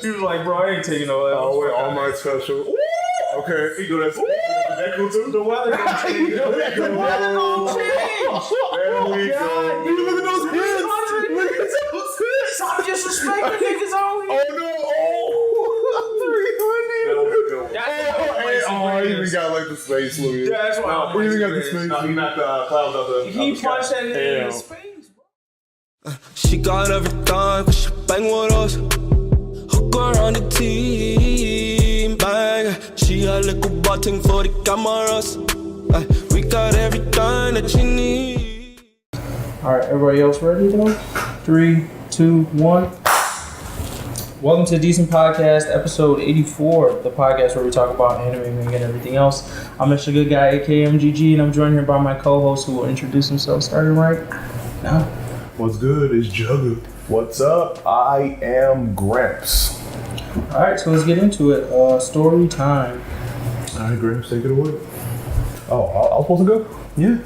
He was like, bro, I ain't taking no L. Oh, wait, all my special. Okay. He go, that's that cool too? The weather gonna change. The weather gonna change. There we go. Look at those hits. Look at those hits. Stop disrespecting niggas on here. Oh, no. Oh, 300. Oh, he even got like the space, Louis. Yeah, that's why he even got the space. No, he knocked the clouds out the He punched that nigga in his face, bro. She got everything, cause she bang with us. Hook her on the team, bang. She a little button for the cameras. We got everything that you need. Alright, everybody else ready though? 3, 2, 1. Welcome to Decent Podcast, episode 84, the podcast where we talk about anime, manga, and everything else. I'm Mr. Good Guy, aka MGG, and I'm joined here by my co-host who will introduce himself starting right now. What's good? It's Jugguh. What's up? I am Gramps. Alright, so let's get into it. Story time. Alright, Gramps, take it away. Oh, I was supposed to go? Yeah.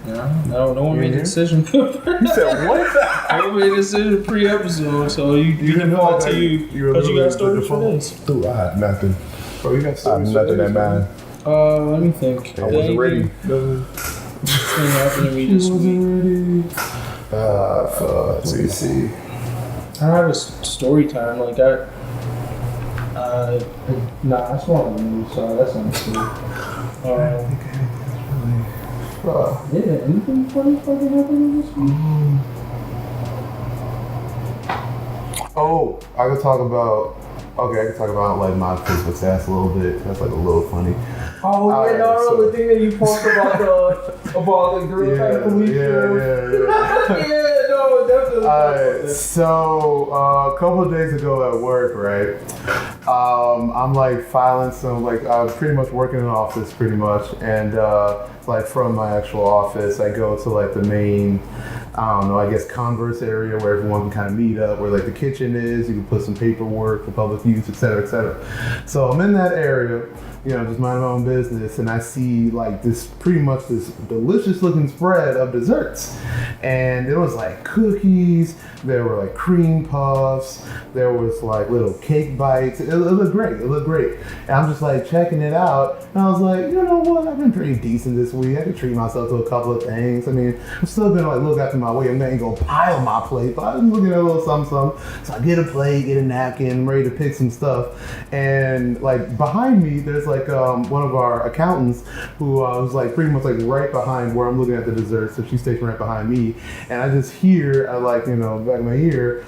No one made a decision. You said what? I made a decision pre-episode, so you default to you. Because you got stories for this. Dude, I had nothing. Bro, you got stories for nothing in mind. Let me think. I wasn't ready. Thing happened to me this week. Let's see. I don't have a story time like that. Nah, that's one of them. So that's not true. Yeah, anything funny fucking happening this week? Oh, I could talk about like my physical stats a little bit. That's like a little funny. Oh yeah, the thing that you posted about the girl trying to police Yeah. Yeah, no, definitely. Alright, so a couple of days ago at work, right? I'm like filing some, like I'm pretty much working in an office pretty much, and like from my actual office, I go to like the main, I don't know, I guess converse area where everyone can kind of meet up, where like the kitchen is, you can put some paperwork for public use, etc., etc. So I'm in that area, you know, just minding my own business, and I see like this delicious looking spread of desserts. And it was like cookies, there were like cream puffs, there was like little cake bites. It looked great, And I'm just like checking it out, and I was like, you know what, I've been pretty decent this week. I could treat myself to a couple of things. I mean, I'm still gonna like look after my weight. I'm not gonna pile my plate, but I'm looking at a little something. So I get a plate, get a napkin, I'm ready to pick some stuff. And like behind me, there's like one of our accountants who was like pretty much like right behind where I'm looking at the dessert. So she's stationed right behind me, and I just hear back of my ear,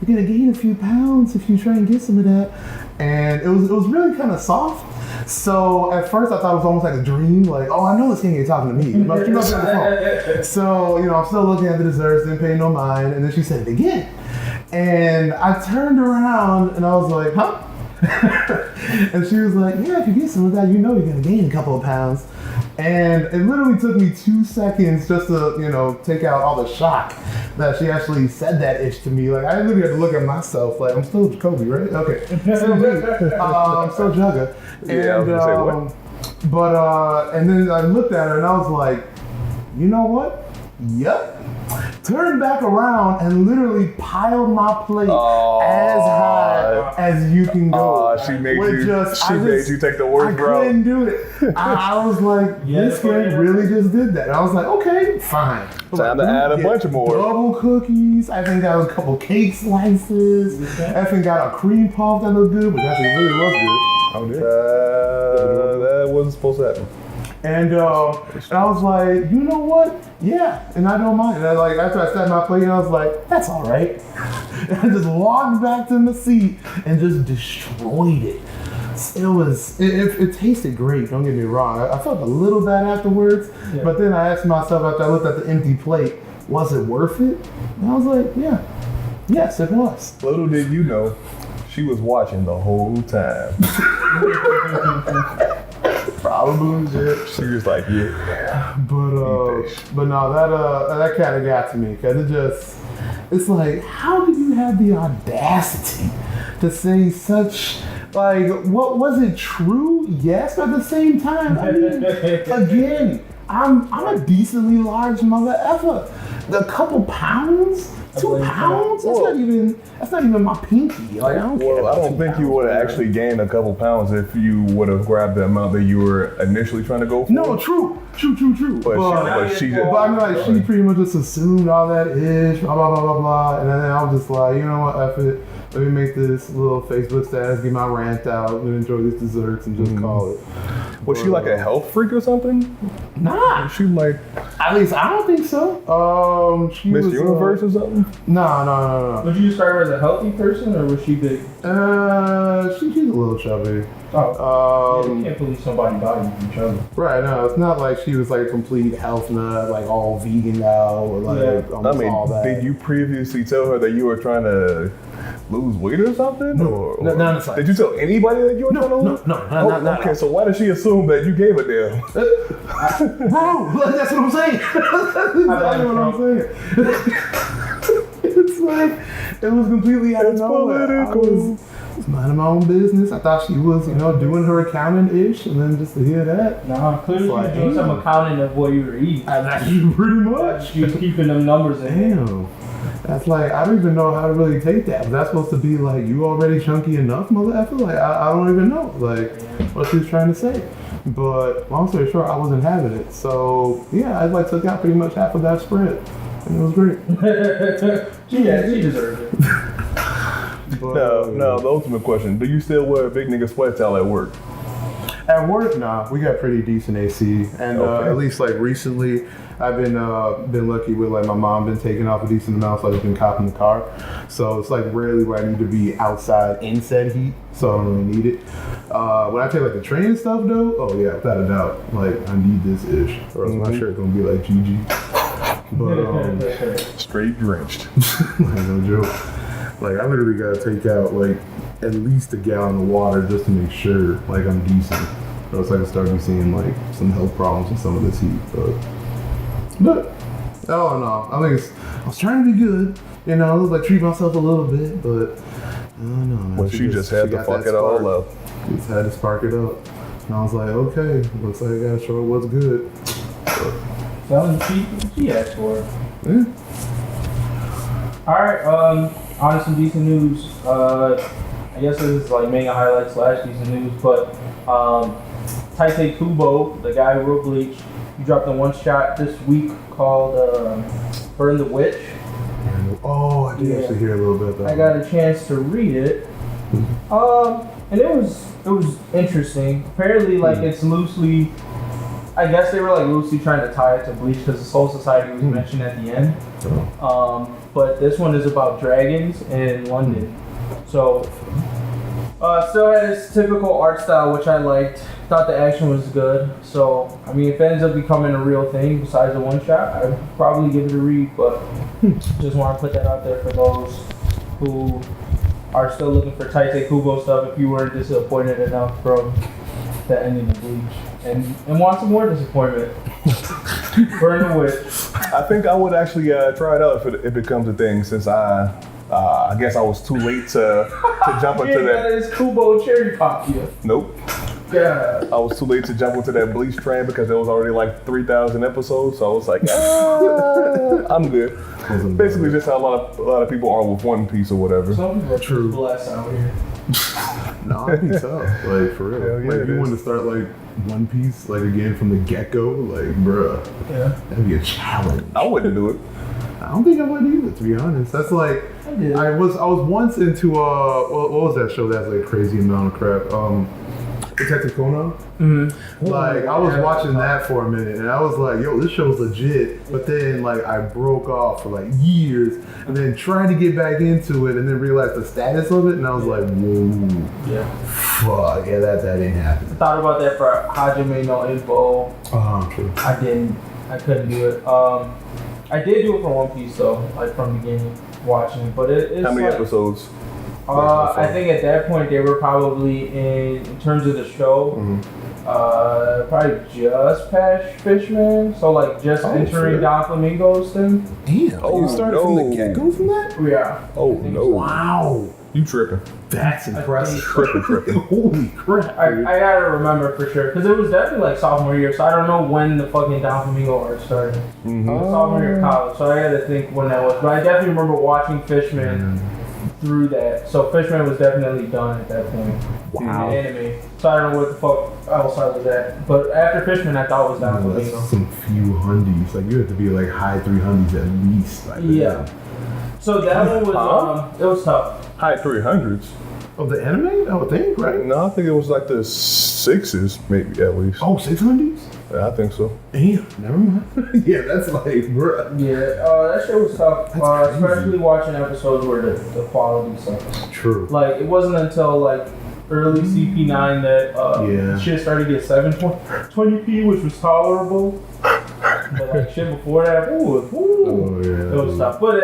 you're gonna gain a few pounds if you try and get some of that. And it was really kind of soft. So at first I thought it was almost like a dream, like, oh, I know this thing ain't talking to me. She must be on the phone. So, I'm still looking at the desserts, didn't pay no mind, and then she said it again. And I turned around and I was like, huh? And she was like, yeah, if you get some of that, you're gonna gain a couple of pounds. And it literally took me 2 seconds just to, take out all the shock that she actually said that ish to me. Like, I literally had to look at myself, like, I'm still Kobe, right? Okay. Still me. I'm still Jugguh. Yeah, I was gonna say what? But, and then I looked at her and I was like, you know what? Yep. Turned back around and literally piled my plate as high as you can go. She made you take the worst route. I couldn't do it. I was like, this kid really just did that. And I was like, okay, fine. Time to add a bunch more. Double cookies. I think got a couple cake slices. I think got a cream puff that looked good, which actually really was good. Oh, yeah. That wasn't supposed to happen. And I was like, you know what? Yeah, and I don't mind. And after I sat my plate, I was like, that's all right. And I just walked back to the seat and just destroyed it. It tasted great, don't get me wrong. I felt a little bad afterwards, but then I asked myself after I looked at the empty plate, was it worth it? And I was like, yeah. Yes, it was. Little did you know, she was watching the whole time. Probably, yeah. She was like, yeah. But no, that kind of got to me, because it's like, how did you have the audacity to say such, like, what was it true? Yes, but at the same time, I mean, again, I'm a decently large mother effer. a couple pounds, 2 pounds. That's not even my pinky. Like I don't care. Well, I don't think you would have actually gained a couple pounds if you would have grabbed the amount that you were initially trying to go for. No, true. But she just. But I mean, like, she pretty much just assumed all that ish, blah blah blah blah blah, and then I was just like, you know what, F it. Let me make this little Facebook status, get my rant out, and enjoy these desserts, and just call it. Was she like a health freak or something? Nah. She like. At least I don't think so. She Miss was, Universe or something? No. Would you describe her as a healthy person, or was she big? She's a little chubby. You can't believe somebody body from each other. Right, no, it's not like she was like a complete health nut, like all vegan now, or like almost all that. Did you previously tell her that you were trying to lose weight or something? No, it's like, did you tell anybody that you were trying to lose? No. Okay, so why did she assume that you gave a damn? Bro, that's what I'm saying. That's exactly what I'm saying. It's like, it was completely out of nowhere. I was minding my own business. I thought she was, doing her accounting-ish, and then just to hear that. Nah, clearly like, you're doing some accounting of what you were eating. Pretty much. You're keeping them numbers in. Damn. That's like, I don't even know how to really take that. Was that supposed to be like, you already chunky enough, mother effer? Like, I don't even know, like, what she was trying to say. But long story short, I wasn't having it. So, yeah, I like took out pretty much half of that spread. And it was great. She deserved it. No, the ultimate question. Do you still wear a big nigga sweat towel at work? At work, nah, we got pretty decent AC. And at least like recently, I've been lucky with like my mom been taking off a decent amount, so I've just been copping the car. So it's like rarely where I need to be outside in said heat, so I don't really need it. When I take like the train and stuff though, oh yeah, without a doubt, like I need this ish, or else my shirt gonna be like GG. But straight drenched. Like no joke. Like I literally gotta take out like at least a gallon of water just to make sure like I'm decent, or else I can start seeing like some health problems with some of this heat. But I don't know. I was trying to be good, like treat myself a little bit, but I don't know. Well, she just had to fuck it all up. Just had to spark it up, and I was like, okay, looks like I gotta show her what's good. She asked for it. Yeah. All right. On to some decent news. I guess this is like manga highlights / decent news, but Tite Kubo, the guy who wrote Bleach, he dropped a one-shot this week called Burn the Witch. Oh, I did actually hear a little bit of that. I got a chance to read it, and it was interesting. Apparently, like it's loosely, I guess they were like loosely trying to tie it to Bleach because the Soul Society was mentioned at the end. But this one is about dragons in London. So, still had its typical art style, which I liked. Thought the action was good. So, I mean, if it ends up becoming a real thing besides a one shot, I'd probably give it a read. But just want to put that out there for those who are still looking for Tite Kubo stuff. If you weren't disappointed enough from the ending of Bleach and want some more disappointment, Burn the Witch. I think I would actually try it out if it becomes a thing, since I guess I was too late to jump into that. That is Kubo cherry pop here. Nope. Yeah. I was too late to jump into that Bleach train because there was already like 3,000 episodes, so I was like, I'm good. Basically, just how a lot of people are with One Piece or whatever. Some people are true blessed out here. No, it'd be tough. Like for real. Hell yeah, like if you wanted to start like One Piece like again from the get-go, like bruh. Yeah. That'd be a challenge. I wouldn't do it. I don't think I would either, to be honest. That's like I was once into what was that show that's like crazy amount of crap? Detective Conan. Mm-hmm. Like I was watching that for a minute and I was like, yo, this show's legit. But then like I broke off for like years and then tried to get back into it and then realized the status of it and I was like, whoa. Yeah. Fuck, yeah, that ain't happening. I thought about that for Hajime no Ippo. True. I couldn't do it. I did do it for One Piece though, like from the beginning watching it. But it's how many like, episodes? I think at that point they were probably in terms of the show, probably just past Fishman. So like just entering Don Flamingo's thing. Damn. Oh, you started from the get-go from that? Yeah. Oh no. Wow. You tripping. That's impressive. Tripping. Holy crap. I gotta remember for sure because it was definitely like sophomore year, so I don't know when the fucking Don Flamingo arc started. Sophomore year of college, so I had to think when that was. But I definitely remember watching Fishman through that. So Fishman was definitely done at that point. Wow. In anime. So I don't know what the fuck else I was at. But after Fishman, I thought it was Don Flamingo. That's some few hundies. Like you have to be like high 300s at least. Like, Yeah. So that one was it was tough. High 300s. Of the anime, I would think, right? No, I think it was like the 6s, maybe at least. Oh, 600s? Yeah, I think so. Damn, never mind. Yeah, that's like, bruh. Yeah, that shit was tough. That's crazy. Especially watching episodes where the quality sucks. True. Like it wasn't until like early CP9 that shit started to get 720p, which was tolerable. But like shit before that, it was tough. But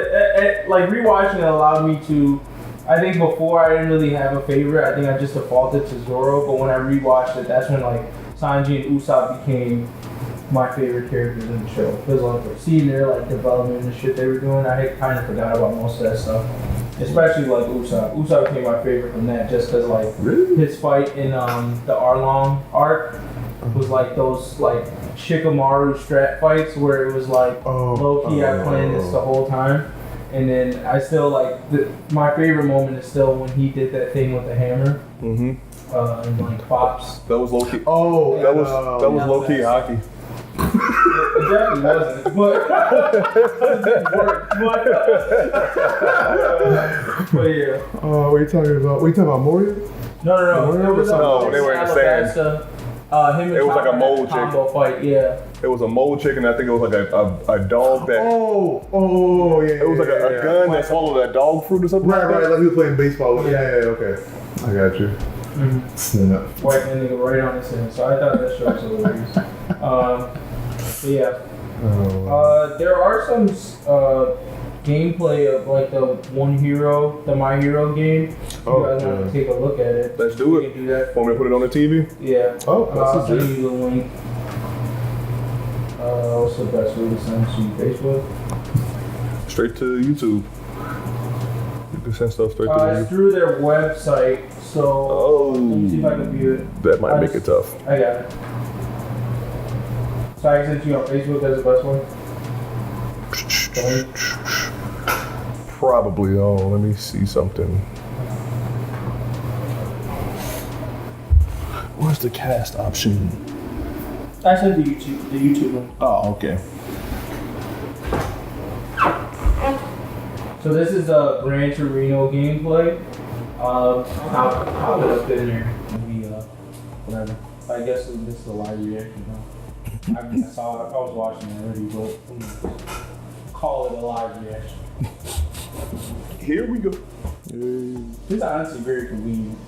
like rewatching it allowed me to. I think before I didn't really have a favorite. I think I just defaulted to Zoro. But when I rewatched it, that's when like Sanji and Usopp became my favorite characters in the show. Because like seeing their like development and the shit they were doing, I had kind of forgot about most of that stuff. Especially like Usopp. Usopp became my favorite from that just because like his fight in the Arlong arc was like those like Shikamaru strat fights where it was like low key I planned this the whole time. And then I still like my favorite moment is still when he did that thing with the hammer. And like pops. That was low key. Oh, that was low key hockey. It definitely wasn't, but it worked. But yeah. What are you talking about? We talking about Moria? No. It was no, they were in the sand. Him and it was like a mole chick. Combo fight, yeah. It was a mole chick, and I think it was like a dog that. Oh, yeah. It was like a gun that swallowed a dog fruit or something. Right. Like he was playing baseball. Yeah, okay. I got you. Snap. White that nigga right on his head. So I thought that show was hilarious. But yeah. There are some gameplay of like the the My Hero game. If you guys want to take a look at it. Let's do it. We can do that. Want me to put it on the TV? Yeah. I'll send good. you the link. What's the best way to send to you? Facebook? Straight to YouTube. You can send stuff straight to It's YouTube. through their website, so let me see if I can view it. That might make it tough. I got it. So I can send you on Facebook as the best one? Probably. Oh, let me see something. Where's the cast option? I sent the YouTube link. Oh, okay. So this is a Gran Torino gameplay. I'll put it up in there. Maybe, whatever. I guess this is a live reaction. I was watching it already, but who knows? Call it a live reaction. Here we go. This is honestly very convenient.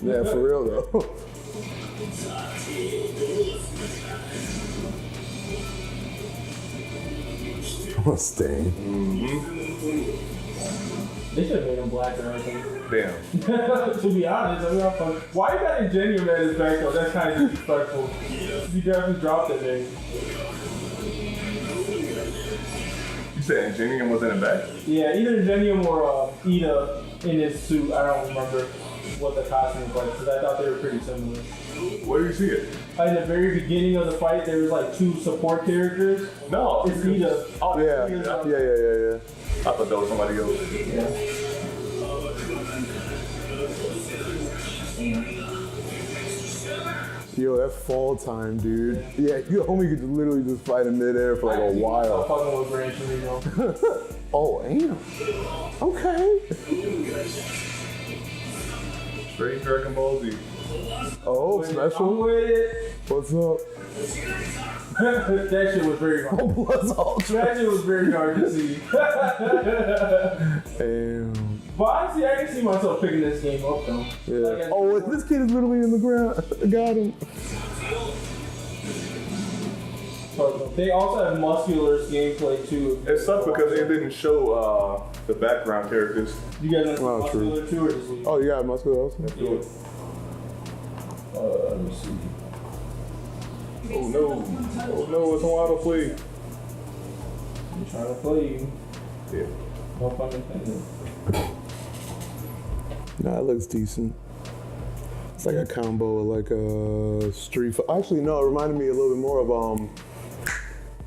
Yeah, for real though. Stain. They should have made him black or anything. Damn. To be honest, why you got Ingenium at his back though? That's kind of disrespectful. You definitely dropped that name. You said Ingenium was in the back? Yeah, either Ingenium or Ida in his suit. I don't remember what the costume was like because I thought they were pretty similar. Where do you see it? In the very beginning of the fight, there was like two support characters. No. It's Ida. Oh, Yeah. I thought that was somebody else. Yeah. Yo, that fall time, dude. Yeah, you only could literally just fight in midair for like a while. I'm fucking with Gran Torino. Oh, damn. Okay. Straight Dragon Ball Z. Oh, I'm special? with it. What's up? That shit was very hard. What's up? That shit was very hard to see. Damn. But honestly, I can see myself picking this game up though. Yeah. Like, Oh, this kid is literally in the ground. Got him. they also have muscular gameplay too. It sucked because it didn't show the background characters. You guys know Oh, muscular too, or just leave? Oh, you got muscular also? Yeah. Let me see. Oh no, it's on autoplay. I'm trying to play you. Yeah. No fucking thing. Nah, it looks decent. It's like a combo of like a Street Fighter. Actually, no, it reminded me a little bit more of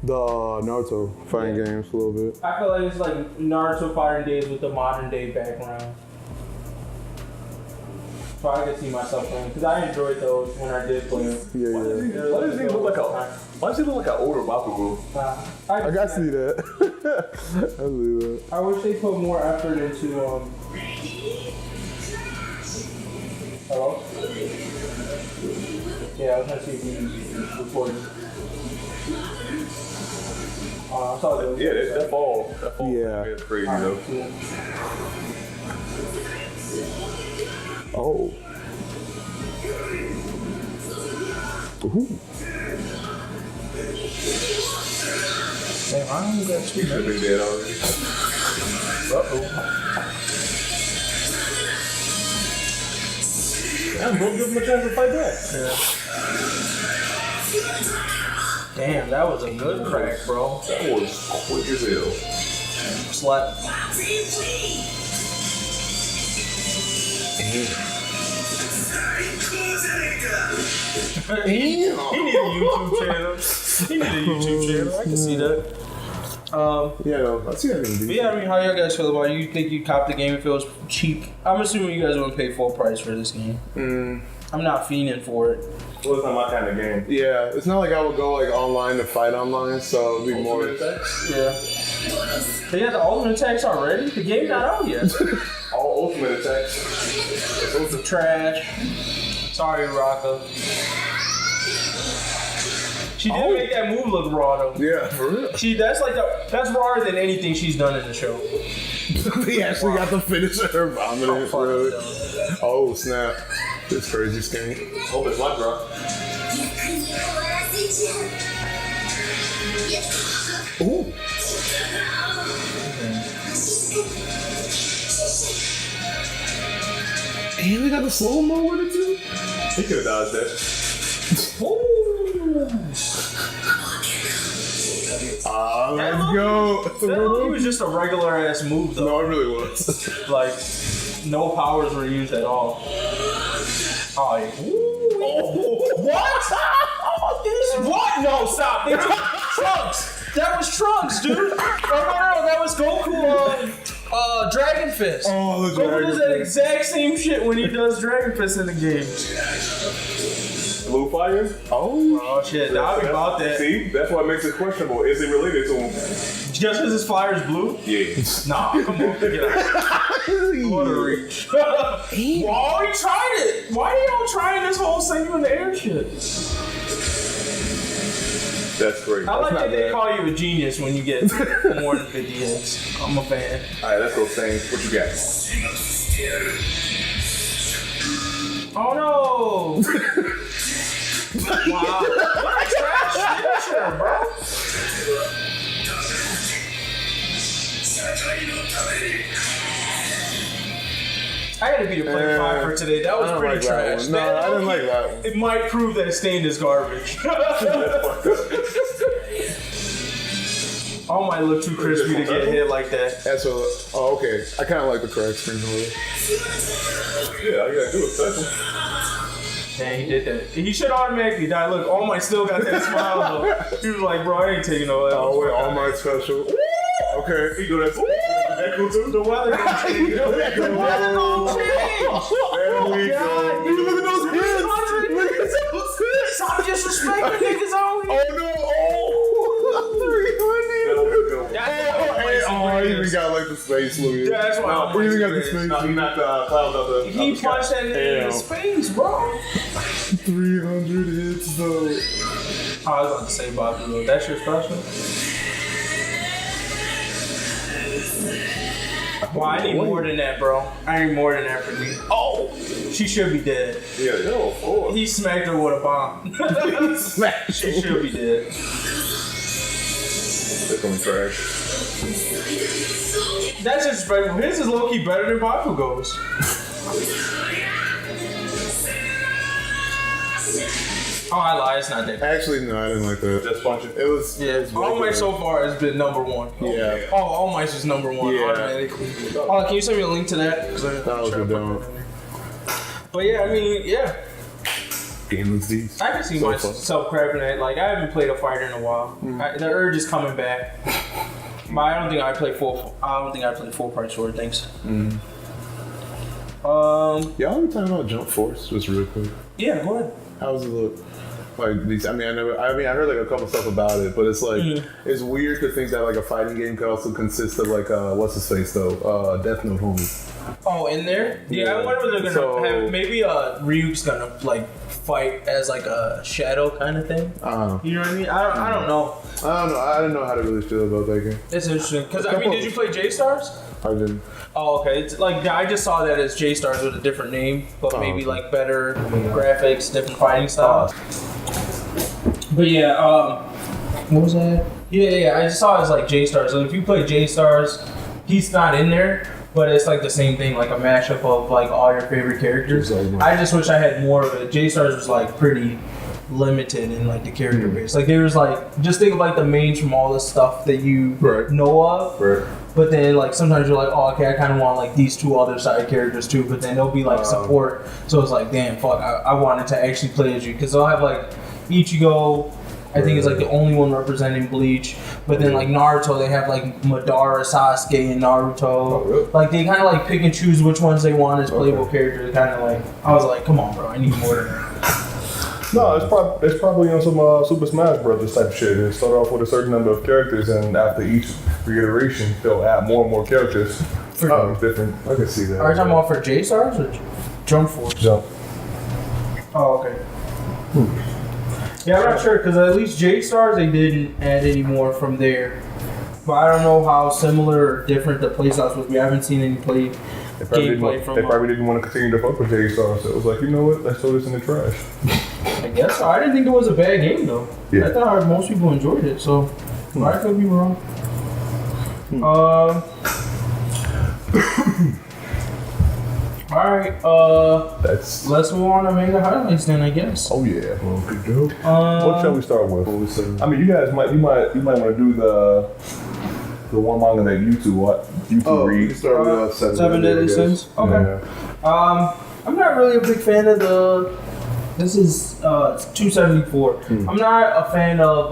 the Naruto fighting games a little bit. I feel like it's like Naruto fighting days with the modern day background. So I can see myself playing because I enjoyed those when I did play them. Yeah. Why does he look like an older Bakugo? I got to see that. I see that. I wish they put more effort into Hello? Yeah, I was trying to see if you recorded. I saw that. Yeah, that fall. Yeah. It's crazy though. Oh. Ooh. Damn, I only got 2 He's been dead already. Uh-oh. Damn, bro, give him a chance to fight back. Yeah. Damn, that was a good crack, bro. That was quick as hell. Slap. He need a YouTube channel. I can see that. Yeah, no, I see that in But yeah, I mean, how y'all guys feel about it? You think you cop the game if it was cheap? I'm assuming you guys wouldn't pay full price for this game. I'm not fiending for it. Well, it's not my kind of game. Yeah, it's not like I would go like online to fight online, so it'd be more. Yeah. They got the ultimate attacks already? The game's not out yet. All ultimate attacks. Those are trash. Sorry, Raka. She did make that move look raw though. Yeah, for real. That's rawer than anything she's done in the show. He actually got the finish of her vomiting. Really. Oh snap! This crazy skank. Hope it's life rock. Ooh. And we got the slow mo with it too. He could have dodged that. Let's go. That was just a regular ass move though. No, it really was. Like, no powers were used at all. Oh, yeah. What? What? No, stop. They took Trunks. That was Trunks, dude. No, that was Goku Dragon Fist. Oh, the Goku Dragon does that Fist. exact same shit when he does Dragon Fist in the game. Blue fire? Oh shit, now I'm about that. See, that's what makes it questionable. Is it related to him? Just because his fire is blue? Yeah. Nah, come on, get out. What a reach. Why we tried it? Why are y'all trying this whole save in the air shit? That's great. I like not that they bad. call you a genius when you get more than 50 hits. I'm a fan. Alright, let's go, Sane. What you got? Oh no! Wow. What a trash finisher, bro. I gotta be a player 5 for today. That was pretty trash. No, I didn't like that one. It might prove that Stained is garbage. Oh, might look too crispy to get hit like that. That's what. Oh, okay. I kind of like the crack screen over. Yeah, all you gotta do is touch him. Dang, he did that. He should automatically die. Look, All Might still got that smile though. He was like, bro, I ain't taking no L. Oh wait, All Might special. Okay. He do that. That cool too? The weather gonna change. The weather gonna change. There we go. Look at those hands. Look at those hands. Stop disrespecting niggas on here. Oh no. Oh, he even got like the space look. Yeah, that's why. He even got the space. No, he knocked clouds out the. He punched that nigga in his face, bro. 300 hits though. I was about to say, Boku, that's your special? Well, I need more than that, bro. I need more than that for me. Oh! She should be dead. Yeah, yo, oh. He smacked her with a bomb. She should be dead. They're coming trash. That's disrespectful. His is low-key better than Bakugo's. Oh, I lied. It's not that. Actually, no, I didn't like that. Just punching. It was. Yeah, All Might so far has been number one. Yeah. Oh, All Might's is number one Yeah. automatically. Oh, can you send me a link to that? That was a dumb. But yeah, I mean, yeah. Game looks decent. I can see myself crapping at. Like, I haven't played a fighter in a while. The urge is coming back. But I don't think I play full price for it. Thanks. Y'all were talking about Jump Force just real quick. Yeah, go ahead. How does it look? Like these, I heard like a couple stuff about it, but it's like it's weird to think that like a fighting game could also consist of like what's his face though, Death Note homie. Oh, in there? Yeah, I wonder if they're gonna have maybe Ryuk's gonna like fight as like a shadow kind of thing. You know what I mean? I don't know. I don't know how to really feel about that game. It's interesting because I mean, did you play J-Stars? I didn't. Oh, okay. It's like I just saw that as J-Stars with a different name, but maybe like better graphics, different fighting styles. But yeah, what was that? Yeah. I just saw it as like J-Stars. So if you play J-Stars, he's not in there, but it's like the same thing, like a mashup of like all your favorite characters. I just wish I had more of it. J-Stars was like pretty limited in like the character base. Like there was like, just think of like the mains from all the stuff that you know of. Right. But then like sometimes you're like, oh, okay, I kind of want like these two other side characters too. But then they'll be like support. So it's like, damn, fuck, I wanted to actually play as you because they'll have like Ichigo. I think it's like the only one representing Bleach. But then like Naruto, they have like Madara, Sasuke, and Naruto. Oh, really? Like they kind of like pick and choose which ones they want as playable characters. Kind of like, I was like, come on, bro, I need more than that. No, it's probably on some Super Smash Brothers type shit. They start off with a certain number of characters, and after each reiteration, they'll add more and more characters. Different. I can see that. Are you talking about for J-Stars or Jump Force? Jump. Oh, okay. Yeah, I'm not sure because at least J-Stars they didn't add any more from there. But I don't know how similar or different the playstyles would be. I haven't seen any gameplay from. They probably didn't want to continue to fuck with J-Stars, so it was like, you know what? Let's throw this in the trash. I guess so. I didn't think it was a bad game though. Yeah. I thought most people enjoyed it, so I could be wrong. Alright, let's move on to manga highlights then, I guess. Oh yeah, well, good job. What shall we start with? I mean, you guys might want to do the one manga that you two read. You start with Seven Deadly Sins. Okay. Yeah. I'm not really a big fan of this is 274. I'm not a fan of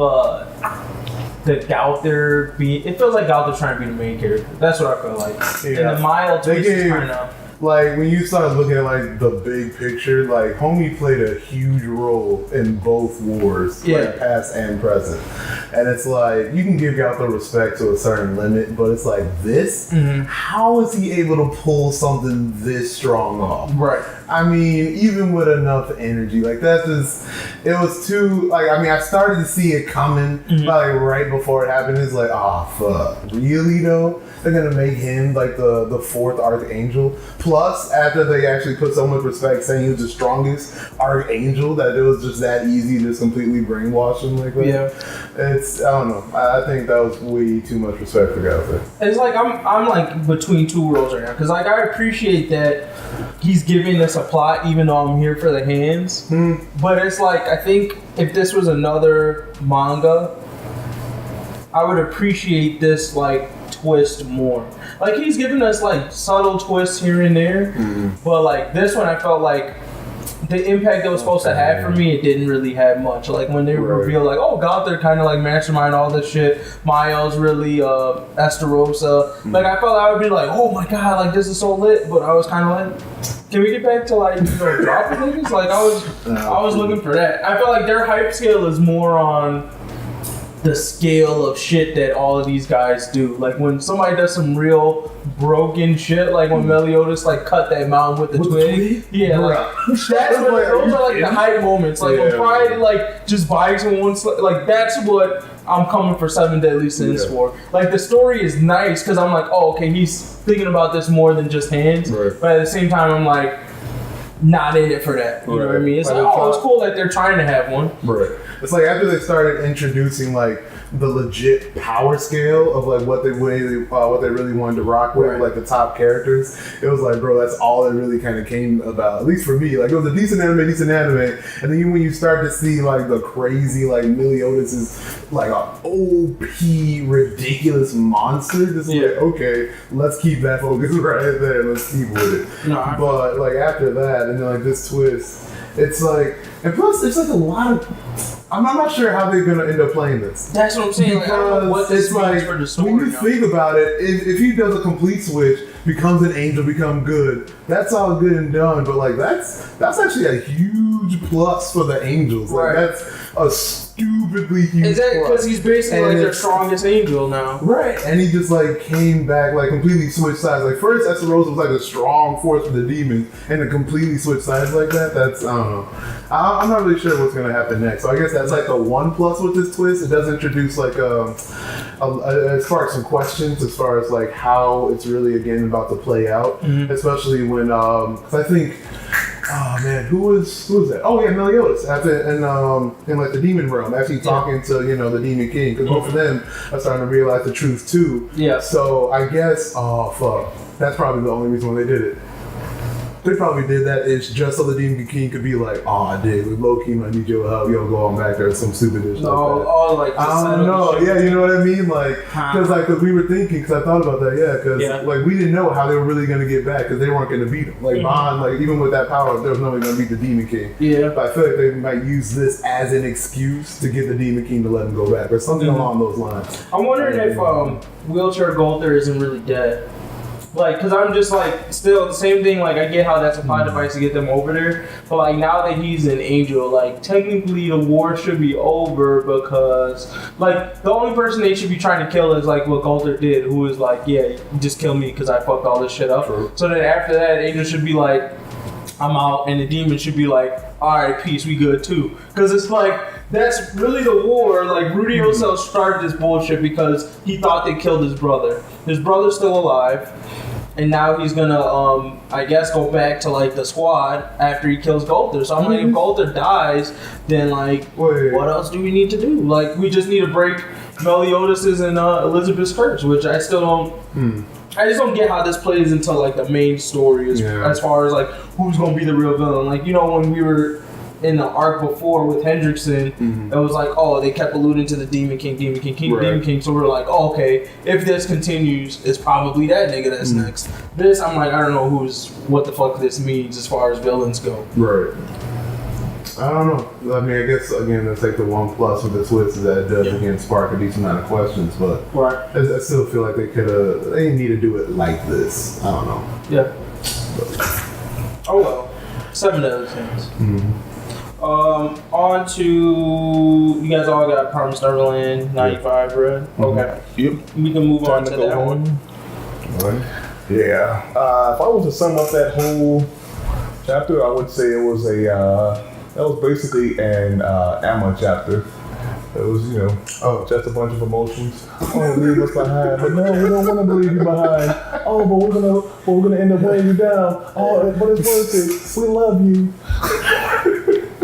the Gauther being. It feels like Gauther's trying to be the main character. That's what I feel like. Yeah. And the mild twist is kind of. Like when you start looking at like the big picture, like homie played a huge role in both wars, like past and present. And it's like you can give out the respect to a certain limit, but it's like this. How is he able to pull something this strong off? Right. I mean, even with enough energy, like that's just. It was too like. I mean, I started to see it coming, like right before it happened. It's like, oh fuck, really though? They're gonna make him like the fourth archangel. Plus, after they actually put so much respect, saying he was the strongest archangel, that it was just that easy to just completely brainwash him like that. Yeah, it's I don't know. I think that was way too much respect for Gauther. It's like I'm like between two worlds right now because like I appreciate that he's giving us a plot, even though I'm here for the hands. But it's like I think if this was another manga, I would appreciate this like twist more. Like he's giving us like subtle twists here and there, but like this one I felt like the impact it was supposed to have for me, it didn't really have much. Like when they revealed like, oh, Gauther kind of like mastermind all this shit, Mayo's really Esterosa. Like I felt I would be like, oh my god, like this is so lit, but I was kind of like, can we get back to like dropping niggas? Like I was looking for that. I felt like their hype scale is more on the scale of shit that all of these guys do. Like when somebody does some real broken shit, like when Meliodas like cut that mountain with the twig. Yeah, like that's what those are like the hype moments. Like when Pride like just buys one, like that's what I'm coming for Seven Deadly Sins for. Like the story is nice because I'm like, oh okay, he's thinking about this more than just hands. But at the same time, I'm like, not in it for that. You know what I mean? It's like, oh, it's cool that they're trying to have one. Right. It's like after they started introducing like the legit power scale of like what they really wanted to rock with, like the top characters. It was like, bro, that's all it really kind of came about. At least for me, like it was a decent anime, and then when you start to see like the crazy like Meliodas is like an OP ridiculous monster. Just like, okay, let's keep that focus right there. Let's keep with it. But like after that, that, and then like this twist, it's like, and plus it's like a lot of. I'm not sure how they're gonna end up playing this. That's what I'm saying. Like, I don't know what this means for the story. When you think about it, if he does a complete switch, becomes an angel, become good, that's all good and done. But like that's actually a huge plus for the angels. Like that's a stupidly huge. Is that plus. because he's basically like their strongest angel now? Right, and he just like came back, like completely switched sides. Like first, Esterosa was like a strong force for the demons, and to completely switch sides like that, that's I don't know. I'm not really sure what's gonna happen next. So I guess that's like the one plus with this twist. It does introduce like it sparks some questions as far as like how it's really again about to play out, especially when because I think. Oh man, who was that? Oh yeah, Meliodas in like the demon realm, actually talking to the demon king, because both of them are starting to realize the truth too. Yeah. So I guess that's probably the only reason why they did it. They probably did that is just so the demon king could be like, oh, dude, with low key, I need your help. Yo, go on back there, some stupid shit. Like I don't know. Yeah, you know what I mean? Like, because we were thinking, because I thought about that. Yeah, because like we didn't know how they were really gonna get back, because they weren't gonna beat him. Like Bond, like even with that power, there was no way gonna beat the demon king. Yeah. But I feel like they might use this as an excuse to get the demon king to let him go back, or something along those lines. I'm wondering if Wheelchair Golder isn't really dead. Like, cause I'm just like, still the same thing, like I get how that's a plot device to get them over there, but like now that he's an angel, like technically the war should be over, because like the only person they should be trying to kill is like what Golder did, who is like, yeah, just kill me cause I fucked all this shit up. True. So then after that, Angel should be like, I'm out, and the demon should be like, alright, peace, we good too. Cause it's like, that's really the war. Like Rudy Osel started this bullshit because he thought they killed his brother. His brother's still alive. And now he's gonna, I guess, go back to like the squad after he kills Golder. So I'm like, if Golder dies, then like, what else do we need to do? Like, we just need to break Meliodas' and Elizabeth's curse, which I still don't. I just don't get how this plays into like the main story as far as like who's gonna be the real villain. Like, when we were in the arc before with Hendrickson, it was like, oh, they kept alluding to the Demon King. So we're like, oh, okay, if this continues, it's probably that nigga that's next. This, I'm like, I don't know what the fuck this means as far as villains go. Right. I don't know. I mean, I guess, again, that's like the one plus with the twist is that it does, again, spark a decent amount of questions, but I still feel like they didn't need to do it like this. I don't know. Yeah. Oh, well. 7 other things. On to, you guys all got Promised Neverland 95, right? Okay. Yep. We can move on to that one. Yeah. If I was to sum up that whole chapter, I would say it was that was basically an Amma chapter. It was, just a bunch of emotions. Oh, leave us behind. But no, we don't want to leave you behind. Oh, but we're gonna end up weighing you down. Oh, but it's worth it. We love you.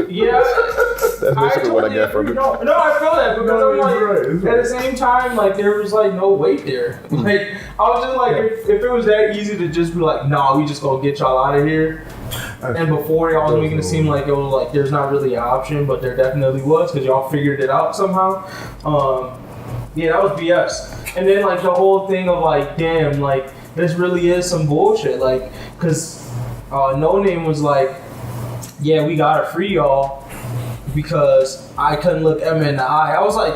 Yeah, that's basically what I got from it. No, I feel that because I'm like, at the same time, like there was like no weight there. Like I was just like, if it was that easy to just be like, nah, we just gonna get y'all out of here. And before y'all was making it seem like it was like there's not really an option, but there definitely was because y'all figured it out somehow. Yeah, that was BS. And then like the whole thing of like, damn, like this really is some bullshit. Like, cause No Name was like, yeah, we gotta free y'all because I couldn't look Emma in the eye. I was like,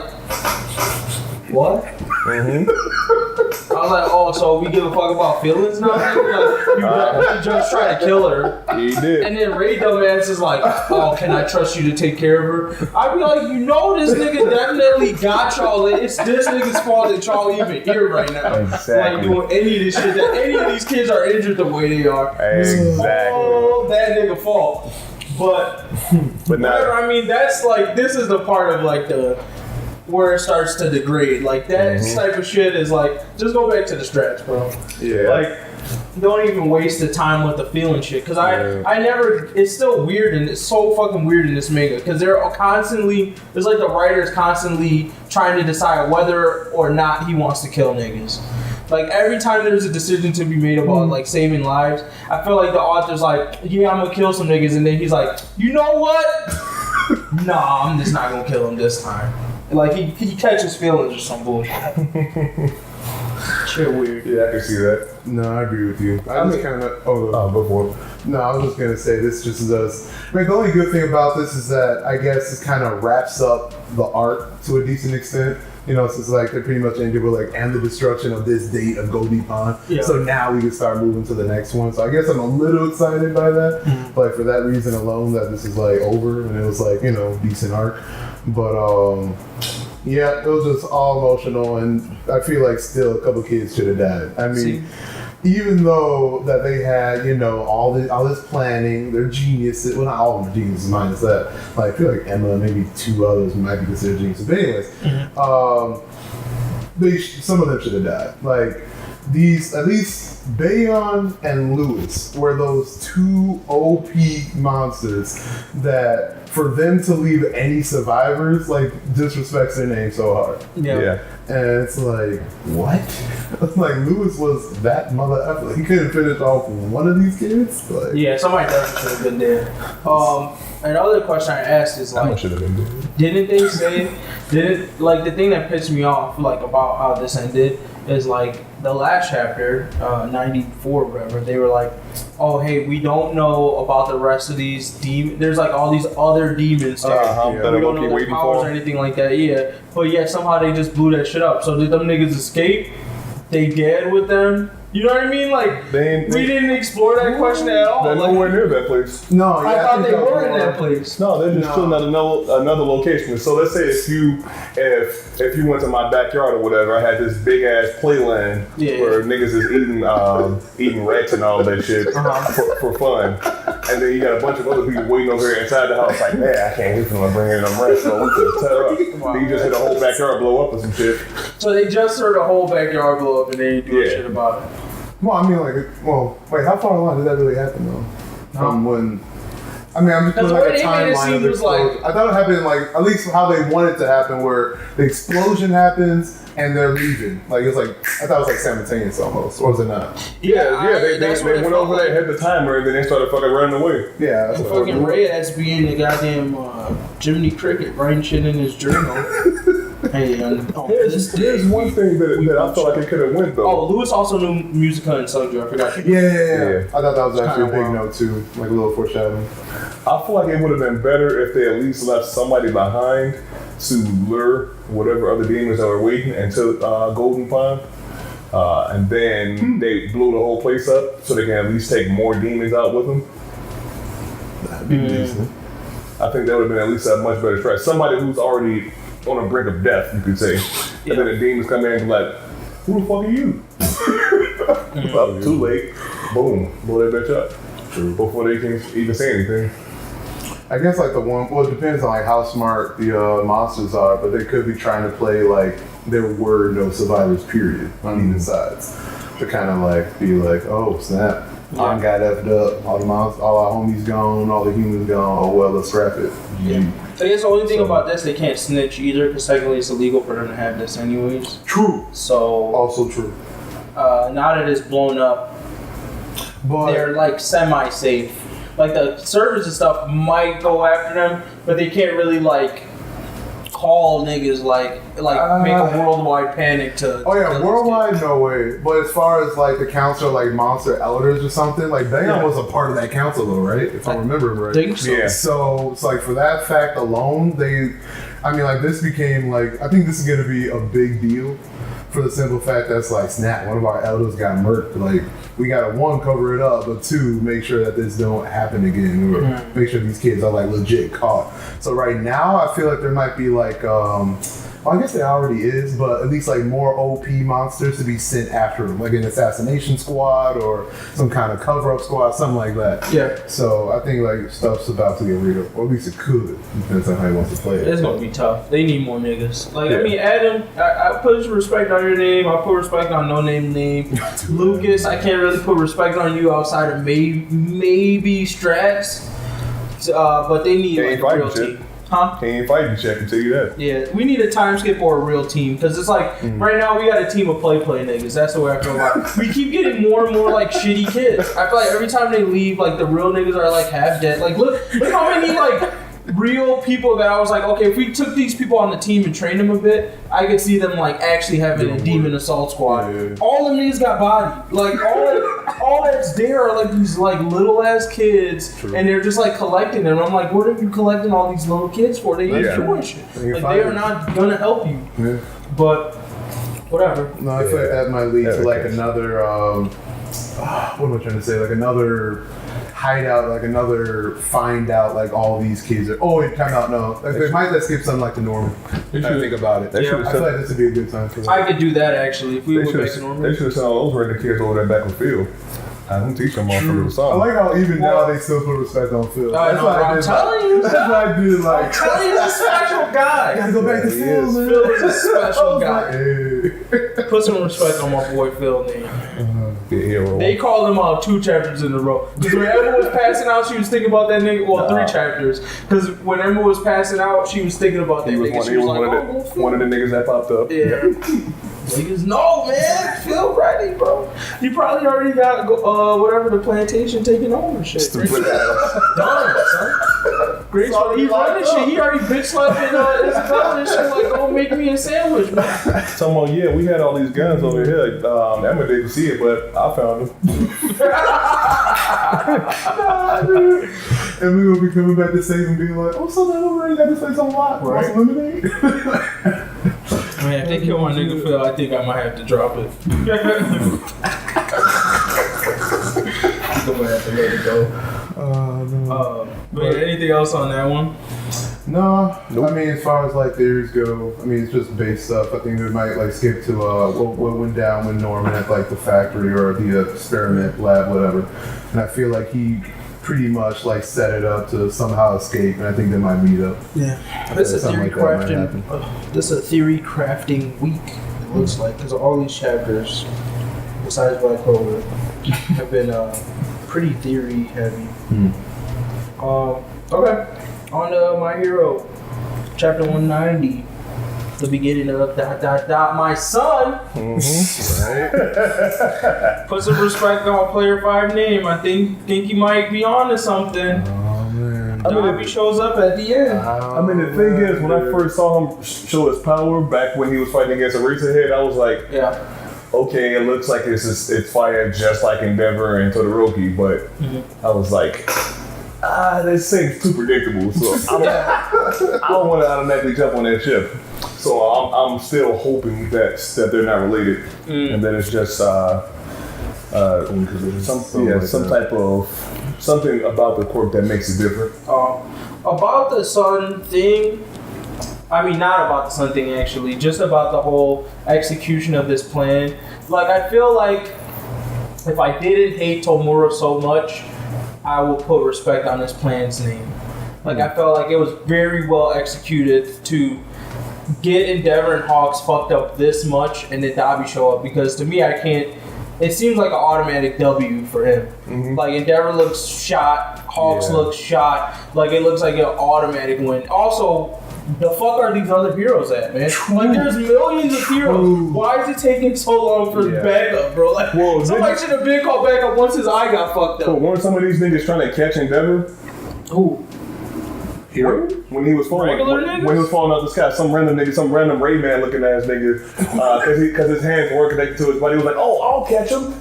what? I was like, oh, so we give a fuck about feelings now? Like, you just try to kill her. He did. And then Ray dumbass is like, oh, can I trust you to take care of her? I'd be like, this nigga definitely got y'all. It's this nigga's fault that y'all even here right now. Exactly. Like doing any of this shit that any of these kids are injured the way they are. Exactly. Oh, that nigga fault. But whatever, I mean, that's like, this is the part of like where it starts to degrade. Like that type of shit is like, just go back to the stretch, bro. Yeah. Like, don't even waste the time with the feeling shit. Cause I never, it's still weird and it's so fucking weird in this manga. Cause it's like the writer's constantly trying to decide whether or not he wants to kill niggas. Like every time there's a decision to be made about like saving lives, I feel like the author's like, yeah, I'm gonna kill some niggas, and then he's like, you know what? Nah, I'm just not gonna kill him this time. Like he catches feelings or some bullshit. Shit weird. Yeah, I can see that. No, I agree with you. I just kind of before. No, I was just gonna say this just does. I mean, the only good thing about this is that I guess it kind of wraps up the arc to a decent extent. You know, so it's like they pretty much ended with like, and the destruction of this date of Goldie Pond. Yeah. So now we can start moving to the next one. So I guess I'm a little excited by that. Mm-hmm. Like for that reason alone, that this is like over and it was like, you know, decent arc. But yeah, it was just all emotional, and I feel like still a couple kids should have died. I mean, even though that they had, you know, all this planning, they're geniuses. Well, not all of them are geniuses, minus that. Like, I feel like Emma and maybe two others might be considered geniuses. But anyways, some of them should have died. Like, at least Bayon and Lewis were those two OP monsters that, for them to leave any survivors, like, disrespects their name so hard. Yeah. And it's like, what? Like, Lewis was that mother effer. He couldn't finish off one of these kids? Like, yeah, somebody definitely should have been there. Another question I asked is, like, didn't they say, like, the thing that pissed me off, like, about how this ended is, like, the last chapter, 94 or whatever, they were like, oh, hey, we don't know about the rest of these demons. There's, like, all these other demons there. We don't know their powers or anything like that, yeah. But yet somehow they just blew that shit up. So did them niggas escape? They dead with them? You know what I mean? Like, we didn't explore that question at all. They're nowhere near that place. No, yeah, I thought they were in that place. No, they're just still another location. So let's say if you went to my backyard or whatever, I had this big ass playland where niggas is eating rats and all that shit for fun, and then you got a bunch of other people waiting over here inside the house. Like, man, I can't wait for them to bring in them rats. So we could tear up. Then you just hit the whole backyard blow up or some shit. So they just heard the whole backyard blow up and they didn't do shit about it. Well, I mean, like, wait, how far along did that really happen, though? From when... I mean, I'm just doing like a timeline of the explosion. I thought it happened, like, at least how they want it to happen, where the explosion happens and they're leaving. Like, it's like, I thought it was like simultaneous almost, or was it not? Yeah, they went over there, hit the timer, and then they started fucking running away. Yeah, that's fucking Ray ass being the goddamn Jiminy Cricket writing shit in his journal. Hey, there's one thing that I felt like it could have went though. Oh, Lewis also knew Musica and Sungju. I forgot. Yeah. I thought that was actually a big note too, like a little foreshadowing. I feel like it would have been better if they at least left somebody behind to lure whatever other demons that were waiting until Golden Pond, and then they blew the whole place up so they can at least take more demons out with them. That'd be decent. I think that would have been at least a much better try. Somebody who's already on the brink of death, you could say. And then the demons come in and be like, who the fuck are you? Well, too late. Boom. Blow that bitch up. True. Before they can even say anything. I guess like it depends on like how smart the monsters are, but they could be trying to play like there were no survivors, period, on either sides. To kind of like be like, oh snap. I got effed up, all our homies gone, all the humans gone, oh well, let's scrap it. Yeah. I guess the only thing about this, they can't snitch either, because technically it's illegal for them to have this anyways. True. So... Also true. Now that it's blown up, they're like semi-safe. Like the servers and stuff might go after them, but they can't really like call niggas like make a worldwide panic to. Oh yeah, worldwide no way. But as far as like the council, like monster elders or something, like Bayon was a part of that council though, right? If I'm remembering right. Think so. Yeah. So it's like for that fact alone, this became like, I think this is gonna be a big deal. For the simple fact that's like, snap, one of our elders got murked. Like, we gotta one, cover it up, but two, make sure that this don't happen again, or make sure these kids are like legit caught. So right now, I feel like there might be like, I guess there already is, but at least like more OP monsters to be sent after them, like an assassination squad or some kind of cover-up squad, something like that. Yeah. So I think like stuff's about to get rid of, or at least it could. Depends on how he wants to play it. It's gonna be tough. They need more niggas. Like I mean, Adam, I put respect on your name. I put respect on no name. Lucas, I can't really put respect on you outside of maybe Strats. But they need like a real team. Huh? He ain't fighting check, I can tell you that. Yeah, we need a time skip or a real team, because it's like right now we got a team of play niggas. That's the way I feel about it. We keep getting more and more like shitty kids. I feel like every time they leave, like the real niggas are like half dead. Like look how many like real people that I was like, okay, if we took these people on the team and trained them a bit, I could see them like actually having a demon assault squad. Yeah. All them niggas got body. Like all that's there are like these like little ass kids, and they're just like collecting them. I'm like, what are you collecting all these little kids for? They ain't doing shit. Like they are not gonna help you. Yeah. But whatever. No, I feel like that might lead to like another. What am I trying to say? Like another hideout, like another find out. Like all these kids are. Oh, wait, time out. No, like, they might let's skip something like the normal. I think about it. Yeah, I feel like this would be a good time for that. I could do that actually if we went back to normal. They should have sent all those random kids over there back on field. I don't teach them motherfuckers I something. like how even now they still put respect on Phil. I'm telling you, That's what I did. Like, I'm telling you, he's a special guy. gotta go back to Phil, man. Phil is a special guy. Hey. Put some respect on my boy Phil name. Be a hero. They called him out 2 chapters in a row. Because when Emma was passing out, she was thinking about that nigga. Well, 3 chapters. Because when Emma was passing out, she was thinking about that He was nigga. one, She he was was like, one of the niggas that popped up. Yeah. Niggas, no, man. Feel ready, bro. You probably already got whatever the plantation taking over shit. Stupid Done, son. Great. He running shit. He already bitch slapped in his gun and shit. Like, go make me a sandwich, man. Talking about, yeah, we had all these guns over here. Emma didn't see it, but I found them. And we're gonna be coming back to save and being like, oh, so that already got this place on lock. Right. Want some lemonade? Man, if they kill my nigga Phil, I think I might have to drop it. I'm gonna have to let it go. No. But anything else on that one? No, I mean, as far as like theories go, I mean, it's just base stuff. I think we might like skip to what went down with Norman at like the factory or the experiment lab, whatever. And I feel like he pretty much like set it up to somehow escape, and I think they might meet up. Yeah, this is a Something theory like that might crafting. happen. This is a theory crafting week. It looks like because all these chapters, besides Black Clover, have been pretty theory heavy. Okay, on to My Hero, chapter 190. The beginning of ... my son. Right. Put some respect on Player 5 name. I think he might be on to something. Oh man. Dobby shows up at the end. I mean, the thing is, when I first saw him show his power back when he was fighting against Eraserhead, I was like, Yeah. okay, it looks like it's fire just like Endeavor and Todoroki, but I was like, this seems too predictable, so I don't want to automatically jump on that ship. So I'm still hoping that they're not related, and that it's just some type of something about the quirk that makes it different. About the sun thing, I mean, not about the sun thing actually, just about the whole execution of this plan. Like, I feel like if I didn't hate Tomura so much, I would put respect on this plan's name. Like, I felt like it was very well executed to get Endeavor and Hawks fucked up this much and then Dobby show up, because to me, it seems like an automatic W for him. Like, Endeavor looks shot, Hawks looks shot, like it looks like an automatic win. Also, the fuck are these other heroes at, man? Like, there's millions of heroes. Why is it taking so long for backup, bro? Like, somebody should have been called back up once his eye got fucked up. So weren't some of these niggas trying to catch Endeavor? Who? Here? When he was falling, when he was falling out the sky, some random Rayman looking ass nigga, because his hands weren't connected to his body. He was like, "Oh, I'll catch him."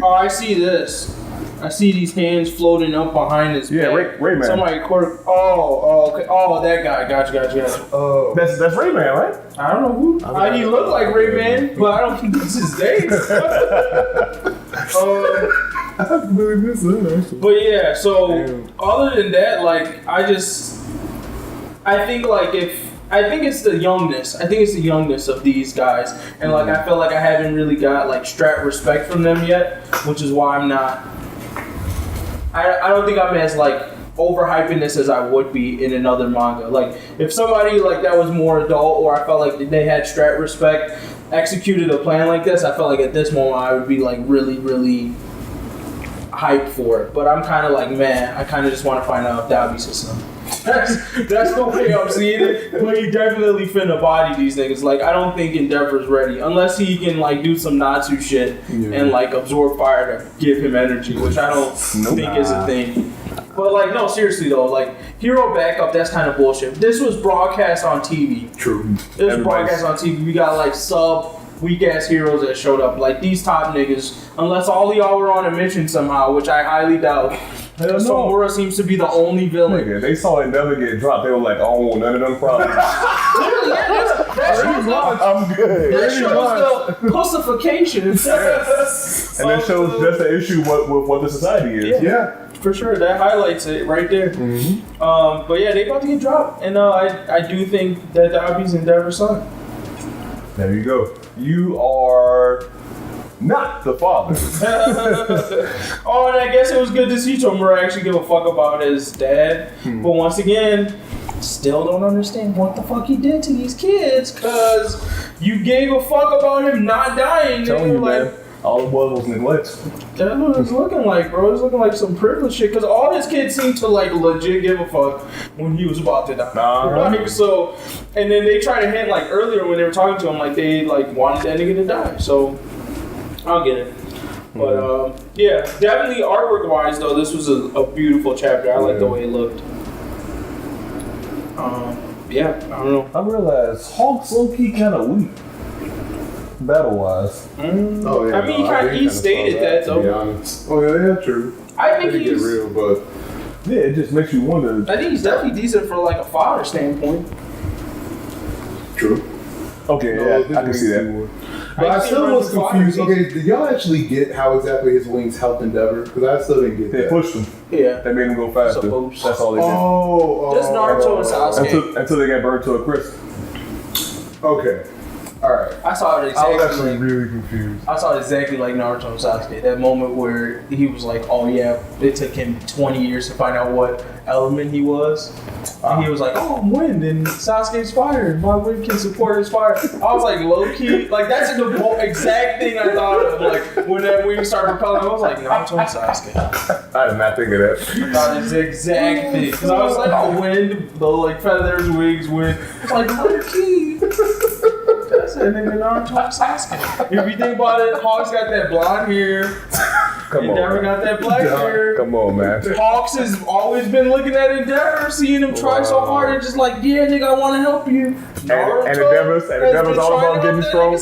Oh, I see this. I see these hands floating up behind his back. Rayman. Somebody quarter. Oh, okay. Oh, that guy. Gotcha. Oh, that's Rayman, right? I don't know who. He looked like Rayman, but I don't think that's his name. But yeah, so other than that, like, I think it's the youngness. I think it's the youngness of these guys, and like I feel like I haven't really got like strat respect from them yet, which is why I'm not. I don't think I'm as like overhyping this as I would be in another manga. Like, if somebody like that was more adult, or I felt like they had strat respect, executed a plan like this, I felt like at this moment I would be like really, really hyped for it. But I'm kind of like, man, I kind of just want to find out if Dobby's his son. That's the way I'm seeing it. But he definitely finna body these niggas. Like, I don't think Endeavor's ready unless he can like do some Natsu shit and like absorb fire to give him energy, which I don't think is a thing. But like, no, seriously though, like hero backup, that's kind of bullshit. This was broadcast on TV. True. This was broadcast on TV. We got like weak ass heroes that showed up. Like these top niggas, unless all of y'all were on a mission somehow, which I highly doubt. Somura seems to be the only villain. Nigga, they saw it never get dropped. They were like, oh, none of them problems. I'm good. That shows the pussification. And that shows just the issue with what the society is. Yeah. For sure, that highlights it right there. But yeah, they about to get dropped, and I do think that Dabi's Endeavor's son. There you go. You are not the father. Oh, and I guess it was good to see Tomura actually give a fuck about his dad. But once again, still don't understand what the fuck he did to these kids, cause you gave a fuck about him not dying. Telling you, man. All it was neglect. That's what it's looking like, bro. It's looking like some privileged shit. Cause all his kids seemed to like legit give a fuck when he was about to die. Like, so, and then they tried to hint like earlier when they were talking to him, like they like wanted that nigga to die. So I'll get it. But yeah, definitely artwork wise though, this was a beautiful chapter. I like the way it looked. Yeah, I don't know. I realized Hulk's low-key kind of weak. Battle-wise. Oh, yeah, I mean, he stated that though. To be honest. Oh, yeah, true. I think he's real, but yeah, it just makes you wonder. I think he's definitely decent for like a fodder standpoint. True. Okay, No, yeah, I can see that. But I still was confused. Okay, did y'all actually get how exactly his wings helped Endeavor? Because I still didn't get They that. pushed him. Yeah. They made him go faster. Supposed. That's all they did. Just Naruto and Sasuke. Until they got burned to a crisp. Okay. All right. I saw it I was exactly. actually really confused. I saw it exactly like Naruto and Sasuke. That moment where he was like, "Oh yeah," it took him 20 years to find out what element he was. And he was like, "Oh, I'm wind, and Sasuke's fire. My wind can support his fire." I was like, low key, like that's the exact thing I thought of. Like when that wing started propelling, I was like, Naruto and Sasuke. I did not think of that. I thought it's the exact thing because I was like, "Oh, wind, the like feathers, wings, wind." It's like low key. That's it, nigga. Naruto and Sasuke. If you think about it, Hawk's got that blonde hair. Endeavor got that black hair. Come on, man. Hawks has always been looking at Endeavor, seeing him try so hard, and just like, yeah, nigga, I want to help you. And Endeavor's all about getting strong.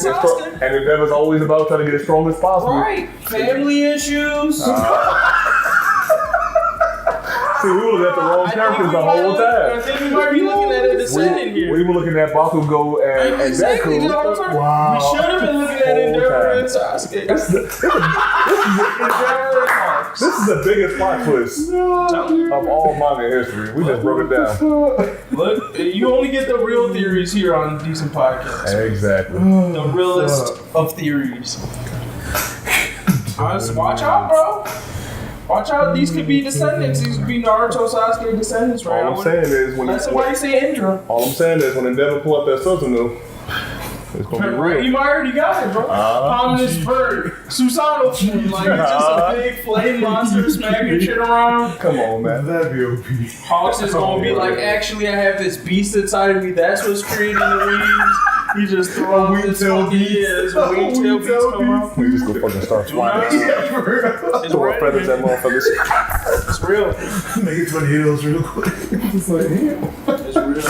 And Endeavor's always about trying to get as strong as possible. Right. Family issues. See, we were at the wrong characters the whole time. I think we might be looking at a descendant here. We were looking at Bakugo and Exactly. Deku. Wow. We should have been looking at Endeavor and Sasuke. This is the biggest plot twist of all manga history. We just broke it down. Look, you only get the real theories here on Decent Podcast. Exactly. The realest of theories. Watch out, bro. Watch out, these could be descendants. These could be Naruto, Sasuke descendants, right? All I'm saying is Let somebody say Indra. All I'm saying is when Endeavor pull up that Susanoo, it's gonna be real. You might already got it, bro. Ominous bird, Susanoo, like it's just a big flame monster smacking shit around. Come on, man. That'd be OP. Hawks is gonna be like, actually, I have this beast inside of me. That's what's creating the wings. He just throw his wingtail beast come out. We just go fucking start flying. It's Throw feathers at motherfuckers. It's real. Make it 20 heels real quick. Just like, yeah. It's real.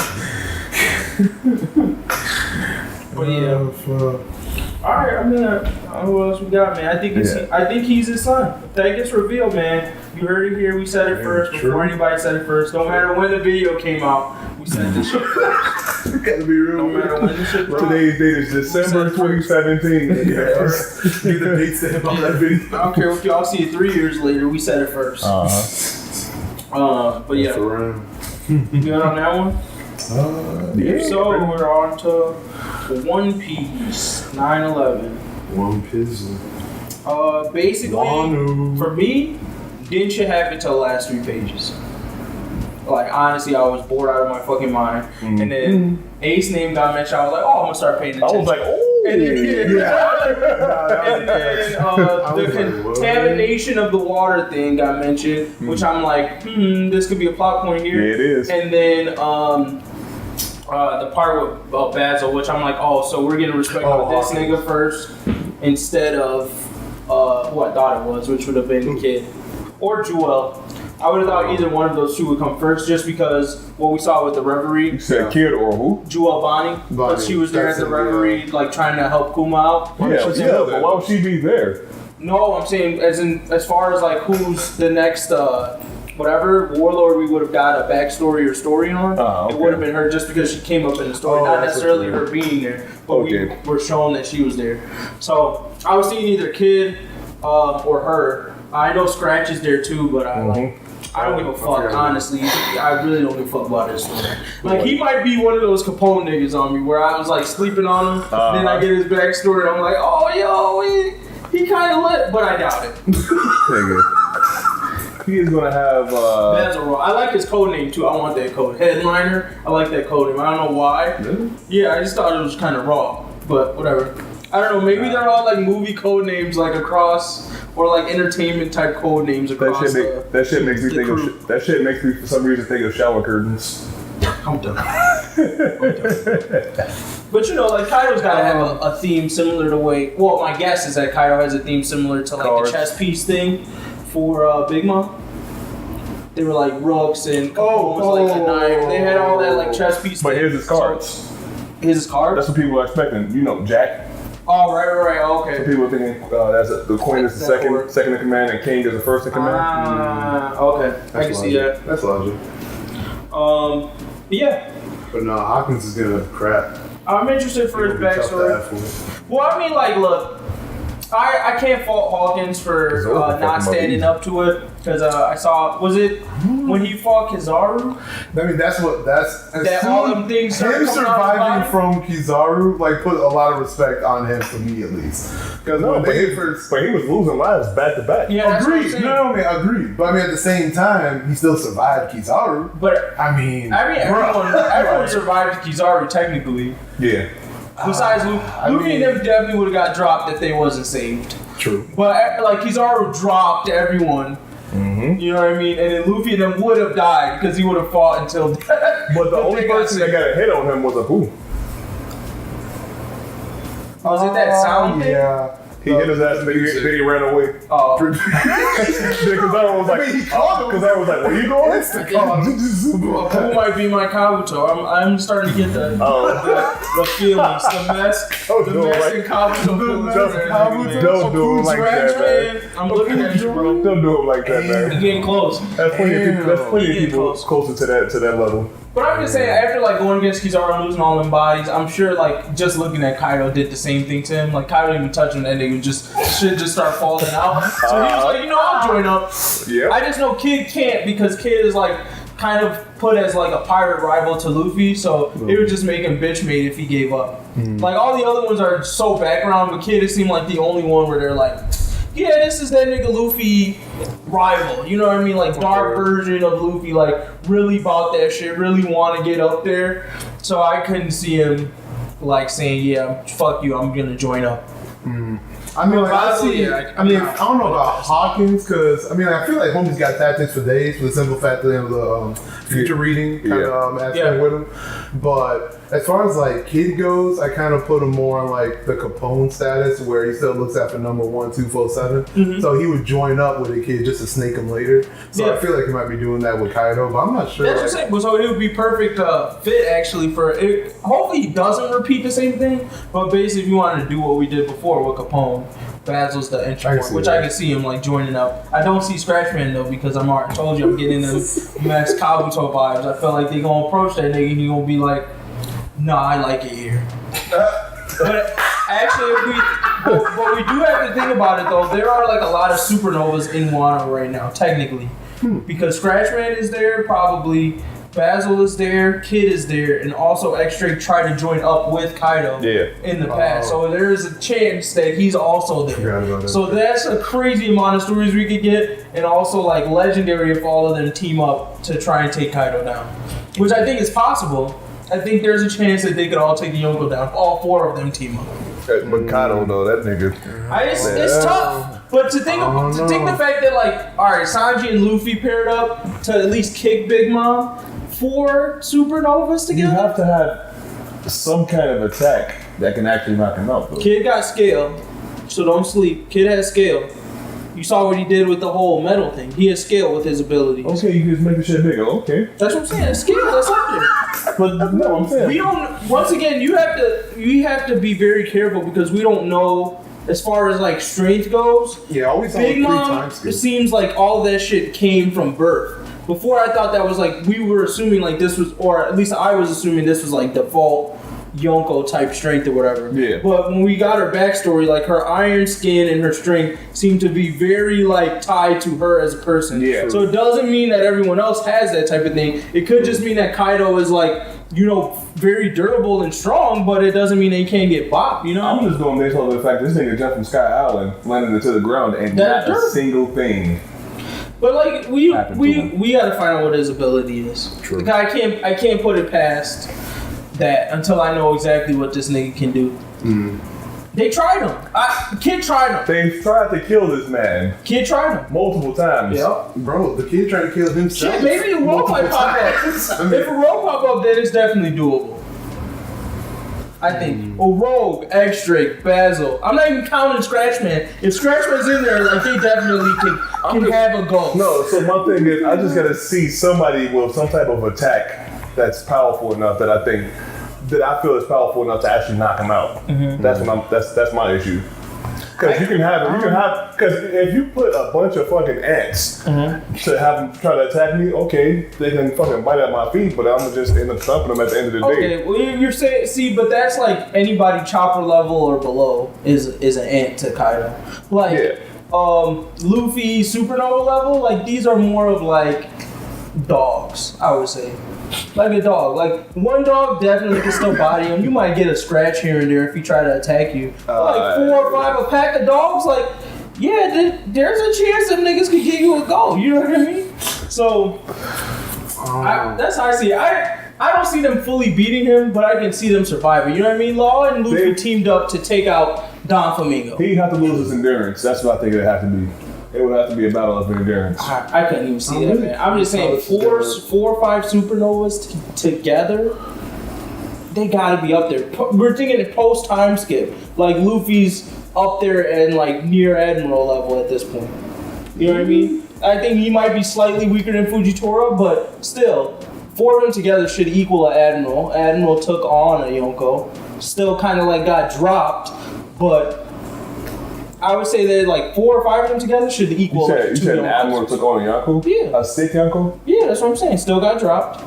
But yeah. Alright, I mean, what else we got, man? I think he's his son. If that gets revealed, man, you heard it here. We said it first before anybody said it first. No matter when the video came out, we said this shit first. Gotta be real. No matter when this shit dropped. Today's date is December 2017. Get the date stamp on that video. I don't care if y'all see it 3 years later. We said it first. But yeah, you got on that one? Yeah. So we're on to One Piece 9/11. One Piece. Basically, Wano. for me, didn't shit happen till the last 3 pages. Like, honestly, I was bored out of my fucking mind. And then Ace name got mentioned. I was like, oh, I'm gonna start paying attention. I was like, oh. And then the contamination of the water thing got mentioned, which I'm like, this could be a plot point here. Yeah, it is. And then the part with Basil, which I'm like, oh, so we're getting respect of this nigga first instead of who I thought it was, which would have been the kid or Jewel. I would have thought either one of those two would come first, just because what we saw with the Reverie. You said kid or who? Jewel Bonnie, but she was there at the Reverie, like trying to help Kuma out. Yeah, but why would she be there? No, I'm saying as far as like who's the next whatever warlord we would have got a backstory or story on. It would have been her, just because she came up in the story, not necessarily her being there, but we were shown that she was there. So I was seeing either kid or her. I know Scratch is there too, but I don't give a fuck, honestly. I really don't give a fuck about his story. Like, he might be one of those Capone niggas on me where I was like sleeping on him, then I get his backstory and I'm like, oh yo, he kind of lit, but I doubt it. He is gonna have. I like his code name too. I want that code. Headliner. I like that code name. I don't know why. Really? Yeah, I just thought it was kind of raw, but whatever. I don't know. Maybe they're all like movie code names, like across, or like entertainment type code names across. That shit makes me think of. That shit makes me for some reason think of shower curtains. I'm done. But you know, like Kaido's gotta have a theme similar to way. Well, my guess is that Kaido has a theme similar to like the chess piece thing for Big Mom. They were like rooks and was like a knife. They had all that like chess piece. But here's his cards. Here's his cards. That's what people are expecting. You know, Jack. Oh, right, okay. So people are thinking the queen is the second in command, and king is the first in command. Okay, I can see that. That's logic. Yeah. But no, Hawkins is gonna crap. I'm interested for his backstory. Well, I mean, like, look, I can't fault Hawkins for not standing up to it, because I saw, was it when he fought Kizaru? I mean, that's all them things. Him surviving from Kizaru like put a lot of respect on him for me, at least. Because but he was losing lives back to back. Yeah, agreed. Agreed. But I mean, at the same time, he still survived Kizaru. But I mean, everyone survived Kizaru technically. Yeah. Besides Luffy and them definitely would have got dropped if they wasn't saved. True. But like Kizaru dropped everyone. Mm-hmm. You know what I mean? And then Luffy and them would have died because he would have fought until death. But the only person that got a hit on him was a who? Was it that sound thing? Yeah. He hit his ass and then he ran away. Oh. Because I was like, where you going? Who might be my Kabuto? I'm starting to get the feelings, the mess in Kabuto. Don't do him like that, man. I'm looking at you, bro. Don't do him like that, man. You're getting close. That's plenty of people closer to that level. But I'm just saying, after like going against Kizaru and losing all them bodies, I'm sure like just looking at Kaido did the same thing to him. Like Kaido didn't even touch him, that nigga should just start falling out. So he was like, I'll join up. Yeah. I just know Kid can't, because Kid is like kind of put as like a pirate rival to Luffy, so it would just make him bitch made if he gave up. Like all the other ones are so background, but Kid, it seemed like the only one where they're like, yeah, this is that nigga Luffy rival. You know what I mean? Like dark version of Luffy, like really about that shit, really want to get up there. So I couldn't see him like saying, yeah, fuck you, I'm gonna join up. I mean, like, I don't know about Hawkins, because I mean, I feel like homie's got tactics for days, for the simple fact that they have the future reading kind of aspect with him. But as far as like Kid goes, I kind of put him more on like the Capone status, where he still looks after number 1247. So he would join up with a Kid just to snake him later. So I feel like he might be doing that with Kaido, but I'm not sure. That's what I'm saying. So it would be perfect fit actually for it. Hopefully he doesn't repeat the same thing, but basically if you wanted to do what we did before with Capone, Basil's the entry point, which I can see him like joining up. I don't see Scratchman though, because I'm already told you I'm getting them Max Kabuto vibes. I feel like they gonna approach that nigga and he gonna be like, nah, I like it here. But actually, but we do have to think about it though. There are like a lot of supernovas in Wano right now, technically, because Scratchman is there, probably Basil is there, Kid is there, and also X-Drake tried to join up with Kaido in the past. So there is a chance that he's also there. So that's a crazy amount of stories we could get, and also like legendary if all of them team up to try and take Kaido down, which I think is possible. I think there's a chance that they could all take the Yonko down. All four of them team up. But Kaido though, that nigga. It's tough. But to think the fact that like, all right, Sanji and Luffy paired up to at least kick Big Mom 4 supernovas together. You have to have some kind of attack that can actually knock him out though. Kid got scale, so don't sleep. Kid has scale. You saw what he did with the whole metal thing. He has scale with his abilities. Okay, you just make the shit bigger. Okay. That's what I'm saying. It's scale. That's up there. But no, I'm saying We don't. Once again, you have to be very careful because we don't know as far as like strength goes. Yeah, always on Big 3 Mom. times. It seems like all of that shit came from birth. Before I thought that was like we were assuming like this was, or at least I was assuming this was like default Yonko type strength or whatever. Yeah. But when we got her backstory, like her iron skin and her strength seem to be very like tied to her as a person. Yeah. So it doesn't mean that everyone else has that type of thing. It could just mean that Kaido is like, you know, very durable and strong, but it doesn't mean they can't get bopped, you know? I'm just going based on the fact this nigga jumped from Sky Island, landed into the ground, and That's not true. a single thing. But like we Happened to him. gotta find out what his ability is. True. Like, I can't put it past that until I know exactly what this nigga can do. They tried him. Kid tried him. They tried to kill this man Kid tried him. multiple times. Yep. Bro, the kid tried to kill himself. Shit, maybe a roll might pop up. If a roll pop up, then it's definitely doable. I think. Or Rogue, X-Drake, Basil. I'm not even counting Scratchman. If Scratchman's in there, like they definitely can have a go. No, so my thing is, I just gotta see somebody with some type of attack that's powerful enough that I feel is powerful enough to actually knock him out. That's my issue. Because if you put a bunch of fucking ants to have them try to attack me, okay, they can fucking bite at my feet, but I'm gonna just end up stomping them at the end of the day. Okay, well you're saying, see, but that's like anybody chopper level or below is an ant to Kaido. Like, Yeah. Luffy supernova level, like these are more of like dogs, I would say. Like a dog. Like one dog definitely can still body him. You might get a scratch here and there if he try to attack you. But like 4 or 5 a pack of dogs, like, yeah, there's a chance them niggas could give you a go. You know what I mean? So that's how I see it. I don't see them fully beating him, but I can see them surviving. You know what I mean? Law and Luffy teamed up to take out Don Flamingo. He'd have to lose his endurance. That's what I think it'd have to be. It would have to be a battle of endurance. I couldn't even see that, man. I'm just saying, 4 or 5 supernovas together, they gotta be up there. We're thinking a post time skip. Like Luffy's up there and like near Admiral level at this point. You know what I mean? I think he might be slightly weaker than Fujitora, but still, 4 of them together should equal an Admiral. Admiral took on a Yonko. Still kind of like got dropped, but I would say that like 4 or 5 of them together should equal. You said an Admiral took on a Yonko? Yeah. A sick Yonko? Yeah, that's what I'm saying. Still got dropped.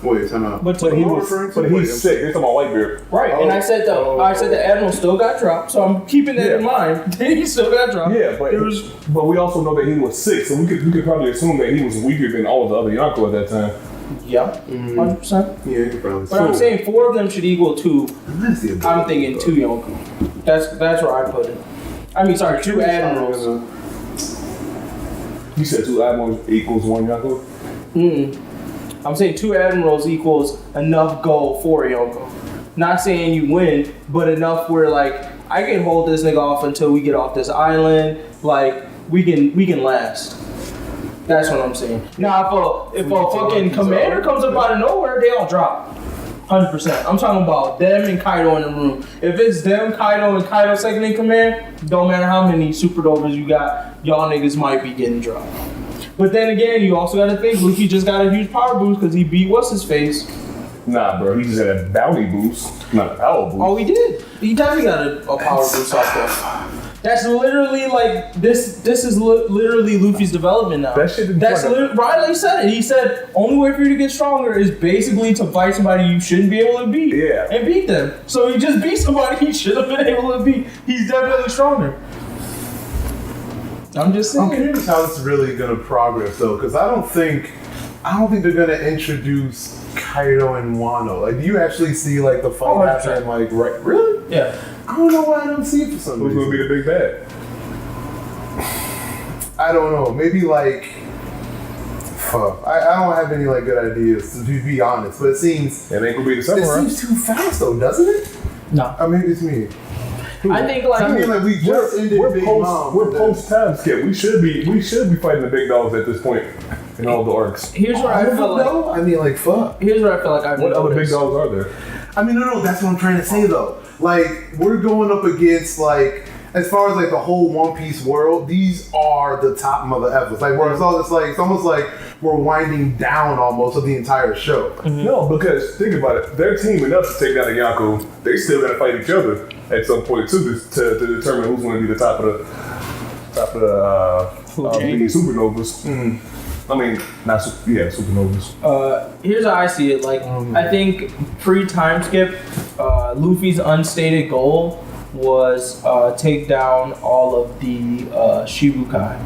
Wait, time out. But But he's sick. They're talking about Whitebeard. right, and I said the Admiral still got dropped, so I'm keeping that in mind. He still got dropped. Yeah, but we also know that he was sick, so we could probably assume that he was weaker than all of the other Yonko at that time. Yeah, 100%. Yeah, you probably. But I'm saying 4 of them should equal 2. I'm thinking 2 Yonko. That's where I put it. I mean, sorry, 2 Admirals. You said 2 Admirals equals 1 Yonko? I'm saying 2 Admirals equals enough goal for Yonko. Not saying you win, but enough where like I can hold this nigga off until we get off this island. Like we can last. That's what I'm saying. Now if a fucking commander comes up out of nowhere, they all drop. 100%. I'm talking about them and Kaido in the room. If it's them, Kaido, and Kaido second in command, don't matter how many supernovas you got, y'all niggas might be getting dropped. But then again, you also gotta think Luffy just got a huge power boost because he beat what's his face. Nah, bro, he just had a bounty boost, not a power boost. Oh, he did. He definitely got a power boost off that. That's literally like this is literally Luffy's development now. That shit didn't Riley said it. He said only way for you to get stronger is basically to fight somebody you shouldn't be able to beat. Yeah. And beat them. So he just beat somebody he should have been able to beat. He's definitely stronger. I'm just saying. I'm curious how this is really gonna progress though, because I don't think they're gonna introduce Kaido and Wano. Like, do you actually see like the fight happening? Like, right? Really? Yeah. I don't know why I don't see it for some Who's reason. gonna be the big bad? I don't know. Maybe like, fuck. I don't have any like good ideas to be honest. But it seems It ain't gonna be the it samurai. seems too fast though, doesn't it? No. Or maybe it's me. I think like, I mean, like we just ended Big Mom. We're post time skip. We should be fighting the big dogs at this point in all the arcs. Here's where I feel like. I mean, like fuck. Here's where I feel like What other big dogs are there? I mean, no, that's what I'm trying to say though. Like we're going up against like. As far as like the whole One Piece world, these are the top mother effers. Like where it's all just like it's almost like we're winding down almost of the entire show. Mm-hmm. No, because think about it, they're teaming up to take down the Yonko. They still got to fight each other at some point too to determine who's going to be the top of the supernovas. Mm-hmm. I mean, supernovas. Here's how I see it. Like I think pre-time skip, Luffy's unstated goal was take down all of the Shibukai.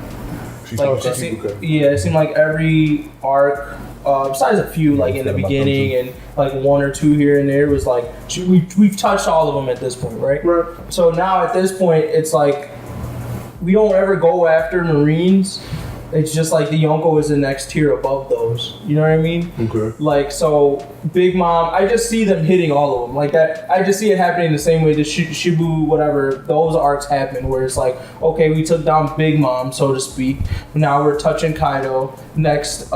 It seemed like every arc, besides a few like in the beginning and like one or two here and there, was like we've touched all of them at this point, right? Right. So now at this point, it's like we don't ever go after Marines. It's just like the Yonko is the next tier above those. You know what I mean? Okay. Like, so Big Mom, I just see them hitting all of them. Like that, I just see it happening the same way the Shibu, whatever, those arcs happen where it's like, okay, we took down Big Mom, so to speak. Now we're touching Kaido. Next,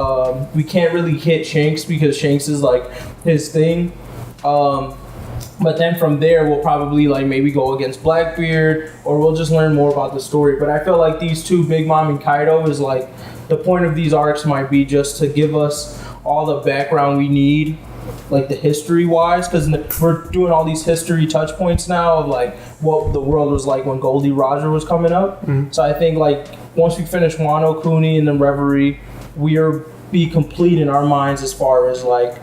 we can't really hit Shanks because Shanks is like his thing. But then from there, we'll probably like maybe go against Blackbeard, or we'll just learn more about the story. But I feel like these two, Big Mom and Kaido, is like the point of these arcs might be just to give us all the background we need, like the history wise, because we're doing all these history touch points now of like what the world was like when Goldie Roger was coming up. Mm-hmm. So I think like once we finish Wano Kuni and then Reverie, we'll be complete in our minds as far as like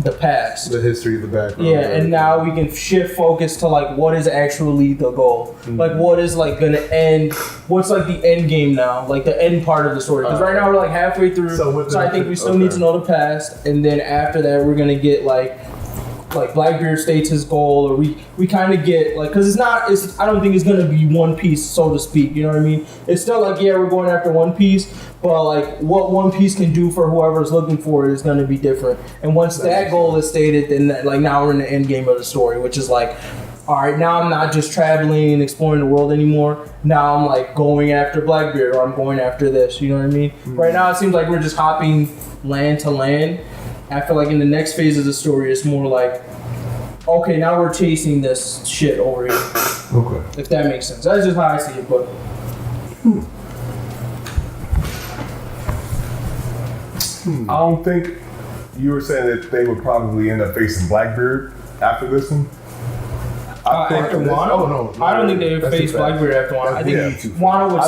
the past, the history of the background. Yeah, and now we can shift focus to like what is actually the goal. Mm-hmm. Like what is like gonna end, what's like the end game now, like the end part of the story. Because right now we're like halfway through, so I think we still need to know the past, and then after that we're gonna get like Blackbeard states his goal, or we kind of get like, because I don't think it's gonna be One Piece, so to speak, you know what I mean? It's still like, yeah, we're going after One Piece, but like what One Piece can do for whoever's looking for it is gonna be different. And once that goal is stated, then like now we're in the end game of the story, which is like, all right, now I'm not just traveling and exploring the world anymore. Now I'm like going after Blackbeard, or I'm going after this, you know what I mean? Mm-hmm. Right now it seems like we're just hopping land to land. I feel like in the next phase of the story, it's more like, okay, now we're chasing this shit over here. Okay. If that makes sense. That's just how I see it, but. I don't think you were saying that they would probably end up facing Blackbeard after this one. After Wano? Oh, no. I don't think they would face Blackbeard after Wano. I think Wano would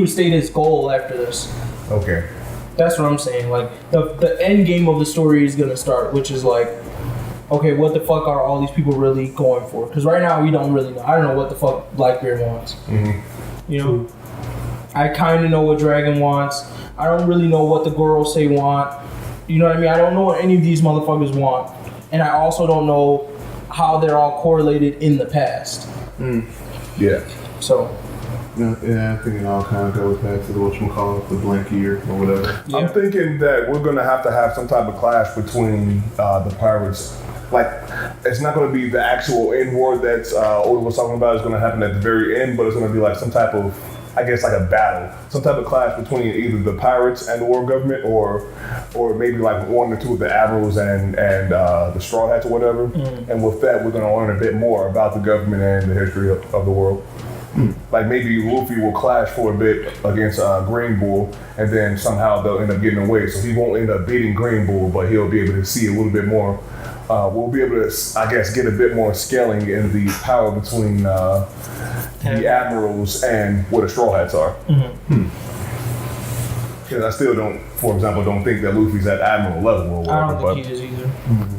state his goal after this. Okay. That's what I'm saying. Like the end game of the story is gonna start, which is like, okay, what the fuck are all these people really going for? Because right now we don't really know. I don't know what the fuck Blackbeard wants. Mm-hmm. You know, I kind of know what Dragon wants. I don't really know what the Gorosei want. You know what I mean? I don't know what any of these motherfuckers want, and I also don't know how they're all correlated in the past. Yeah. So. Yeah, I think it all kind of goes back to the whatchamacallit, the blank year or whatever. Yeah. I'm thinking that we're going to have some type of clash between the pirates. Like, it's not going to be the actual end war that's Oda was talking about. It's going to happen at the very end, but it's going to be like some type of, I guess, like a battle. Some type of clash between either the pirates and the world government, or maybe like one or two of the admirals and the Straw Hats or whatever. Mm. And with that, we're going to learn a bit more about the government and the history of the world. Like maybe Luffy will clash for a bit against Green Bull, and then somehow they'll end up getting away. So he won't end up beating Green Bull, but he'll be able to see a little bit more. We'll be able to, I guess, get a bit more scaling in the power between the admirals and what the Straw Hats are. Because I still don't, for example, think that Luffy's at admiral level or whatever. I don't think he is either.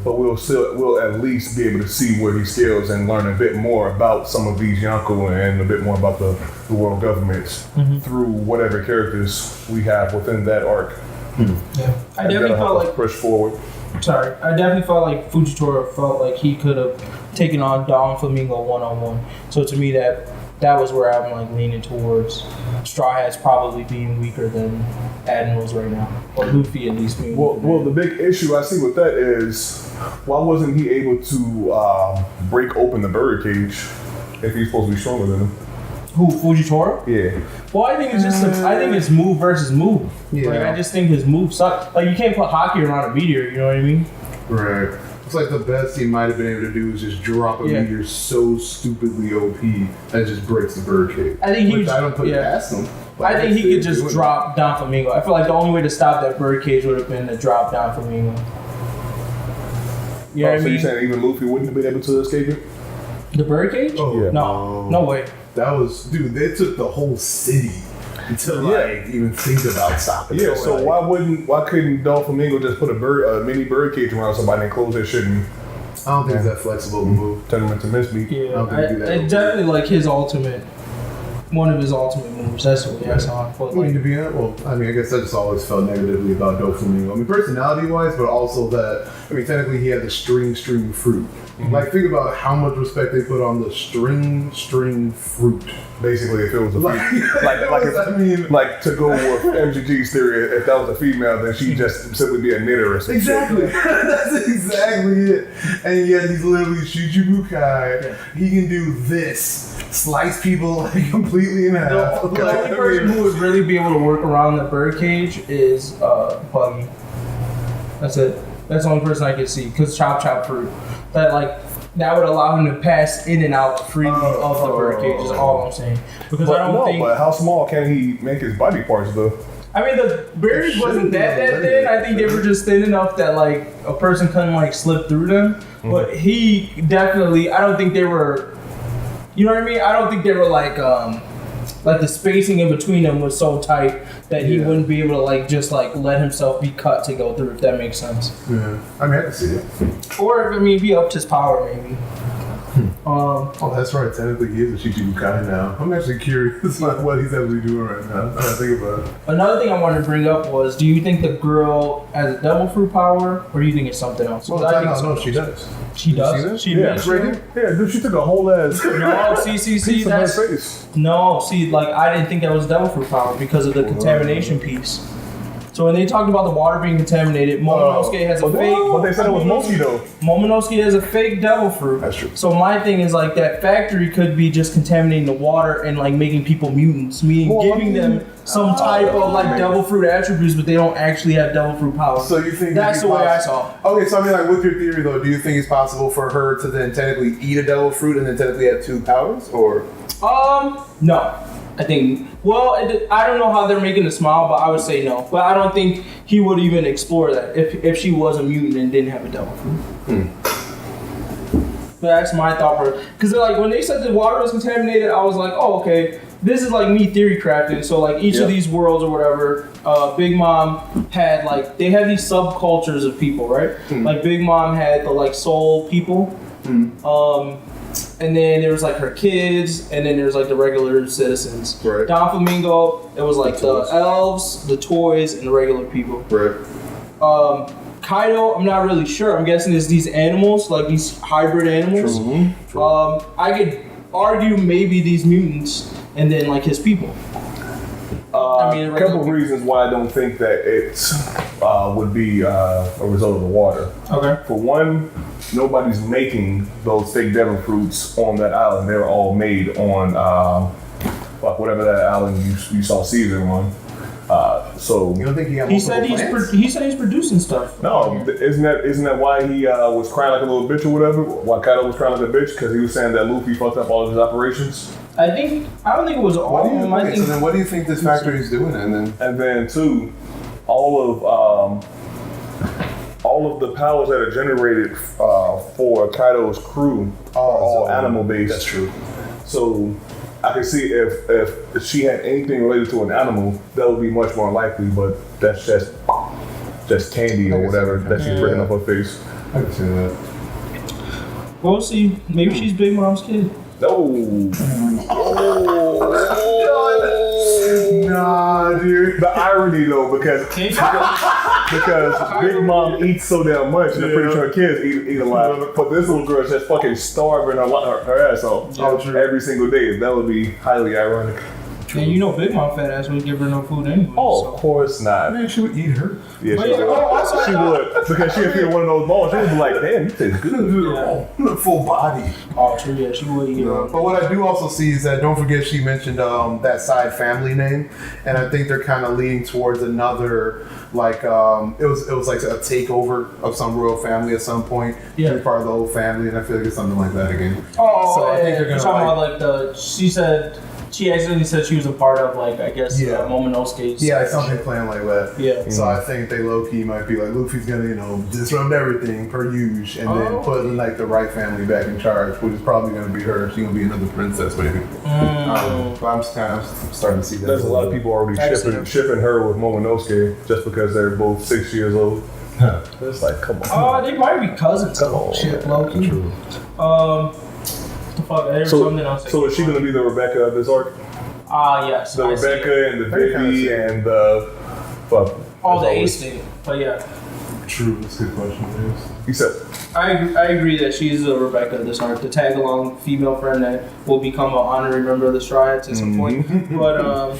But we'll at least be able to see where he scales and learn a bit more about some of these Yonko and a bit more about the world governments through whatever characters we have within that arc. Yeah, I definitely felt like push forward. Sorry, I definitely felt like Fujitora felt like he could have taken on Don Flamingo one-on-one. So to me, that was where I'm like leaning towards Straw Hats probably being weaker than Admirals right now, or Luffy at least being weaker. Well, the big issue I see with that is, why wasn't he able to break open the bird cage if he's supposed to be stronger than him. Who, Fujitora? Yeah. Well, I think it's just I think it's move versus move. Yeah. Like, I just think his move suck. Like, you can't put hockey around a meteor, you know what I mean? Right. It's like the best he might have been able to do is just drop a meteor so stupidly OP that it just breaks the birdcage. I think I don't put it past him. I think he could just drop Don Flamingo. I feel like the only way to stop that birdcage would have been to drop Don Flamingo. You know what I So mean? you're saying even Luffy wouldn't have been able to escape it? The birdcage? Oh, Yeah. No way. That was, dude, they took the whole city to like even think about stopping. Yeah, it. so why couldn't Don Flamingo just put a mini bird cage around somebody and close that shit and I don't think it's that flexible to move. turn them into mincemeat? Yeah, I don't think he do that. it's definitely like his ultimate, one of his ultimate moves. That's the way I saw it. But, I mean, like, to be honest, well, I mean, I guess I just always felt negatively about Doflamingo. I mean, personality-wise, but also that, I mean, technically he had the string fruit. Like, think about how much respect they put on the string fruit. Basically, if it was a Like, like to go with MGG's theory, if that was a female, then she'd just simply be a knitter or something. exactly. That's exactly it. And yet he's literally Shichibukai. He can do this. Slice people like completely in half. the only person who would really be able to work around the birdcage is Buggy. That's it. That's the only person I can see. Because chop fruit. That would allow him to pass in and out freely of the birdcage is all I'm saying. Because I don't think... But how small can he make his body parts though? I mean, the berries wasn't that thin. I think they were just thin enough that like a person couldn't like slip through them. Mm-hmm. But he definitely, I don't think they were, you know what I mean? I don't think they were like the spacing in between them was so tight that he wouldn't be able to like just like let himself be cut to go through, if that makes sense. Yeah, I mean, I can see it. Or I mean, if he upped his power maybe. Oh, that's right. Technically, he is a Shichibukai now. I'm actually curious about what he's actually doing right now. I think about it. Another thing I wanted to bring up was, do you think the girl has a devil fruit power, or do you think it's something else? Well, I think no, she does. She does. She Yeah, right here. Yeah, dude, she took a whole ass. No, see, piece of her that's face. no, see, like I didn't think that was devil fruit power because of the contamination piece. So when they talked about the water being contaminated, Momonosuke has a fake. But they said it was Mochi though. Momonosuke has a fake devil fruit. That's true. So my thing is like that factory could be just contaminating the water and like making people mutants, meaning giving them some type of like devil fruit attributes, but they don't actually have devil fruit power. So you think that's the way I saw it. Okay, so I mean, like with your theory though, do you think it's possible for her to then technically eat a devil fruit and then technically have two powers, or? No. I think, well, I don't know how they're making the smile, but I would say no. But I don't think he would even explore that if she was a mutant and didn't have a devil fruit. But that's my thought for it. Because like when they said the water was contaminated, I was like, oh, okay, this is like me theory crafting. So like each of these worlds or whatever, Big Mom had like, they had these subcultures of people, right? Like Big Mom had the like soul people. And then there was like her kids, and then there's like the regular citizens. Right. Don Flamingo, it was like the elves, the toys, and the regular people. Right. Kaido, I'm not really sure. I'm guessing it's these animals, like these hybrid animals. True. I could argue maybe these mutants, and then like his people. A couple of reasons why I don't think that it would be a result of the water. Okay. For one, nobody's making those fake devil fruits on that island. They're all made on whatever that island you saw Caesar on. So you don't think he got he said he's producing stuff. No, isn't that why he was crying like a little bitch or whatever? Why Kaido was crying like a bitch because he was saying that Luffy fucked up all of his operations. I don't think it was all of them. So then what do you think this factory is doing? And then two, all of the powers that are generated for Kaido's crew are all animal based. That's true. So I can see if she had anything related to an animal, that would be much more likely. But that's just candy or whatever that she's bringing up her face. I can see that. We'll see. Maybe she's Big Mom's kid. No. Nah, dude. The irony though, because Big Mom eats so damn much, and I'm pretty sure her kids eat a lot. But this little girl's just fucking starving her ass off every single day. That would be highly ironic. And you know, Big Mom fat ass would give her no food anyway. Oh, of course not. Man, she would eat her. Yeah, But she yeah, would. also, She would. Because she'd feel one of those balls. She would be like, damn, you taste good. Full body. Oh, true. Yeah, she would eat her. But what I do also see is that, don't forget, she mentioned that side family name, and I think they're kind of leaning towards another, like it was like a takeover of some royal family at some point. Yeah. She was part of the whole family, and I feel like it's something like that again. Oh, So I think they're you're gonna, talking like- about like she said. She accidentally said she was a part of, like, I guess, Yeah. Momonosuke's. Yeah, like something playing like that. Yeah. So I think they low key might be like, Luffy's gonna, disrupt everything per usual, and then put like the right family back in charge, which is probably gonna be her. She's gonna be another princess, maybe. But I'm starting to see that. There's a lot of people already shipping her with Momonosuke just because they're both 6 years old. It's like, come on. They might be cousins. Come on. Shit, low-key. True. Fuck, there's something else. So is she gonna be the Rebecca of this arc? Yes. The I see it. Rebecca and the Very kinda Vivi see it. and the fuck. All the as ace always. thing. But yeah. True, that's a good question. You said I agree that she's the Rebecca of this arc, the tag along female friend that will become an honorary member of the Striads at some point. But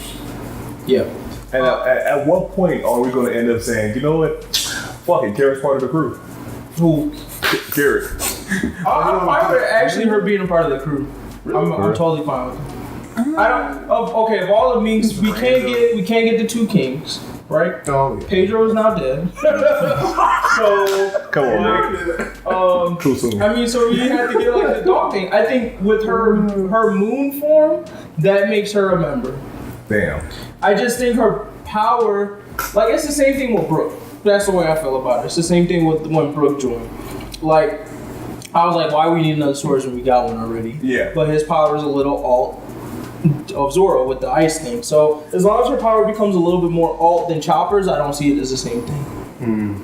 yeah. And at what point are we going to end up saying, you know what? Fuck it, Garrett's part of the crew. Who? Garrett. I'm fine with actually her being a part of the crew. I'm totally fine with it. I don't. Okay, of all the minks, we can't get the two kings, right? Oh, yeah. Pedro is now dead. So Come on, man. Too soon. I mean, so we have to get like the dog thing. I think with her moon form, that makes her a member. Damn. I just think her power, like it's the same thing with Brooke. That's the way I feel about it. It's the same thing with when Brooke joined. Like, I was like, why we need another source when we got one already? Yeah. But his power is a little alt of Zoro with the ice thing. So as long as her power becomes a little bit more alt than Chopper's, I don't see it as the same thing.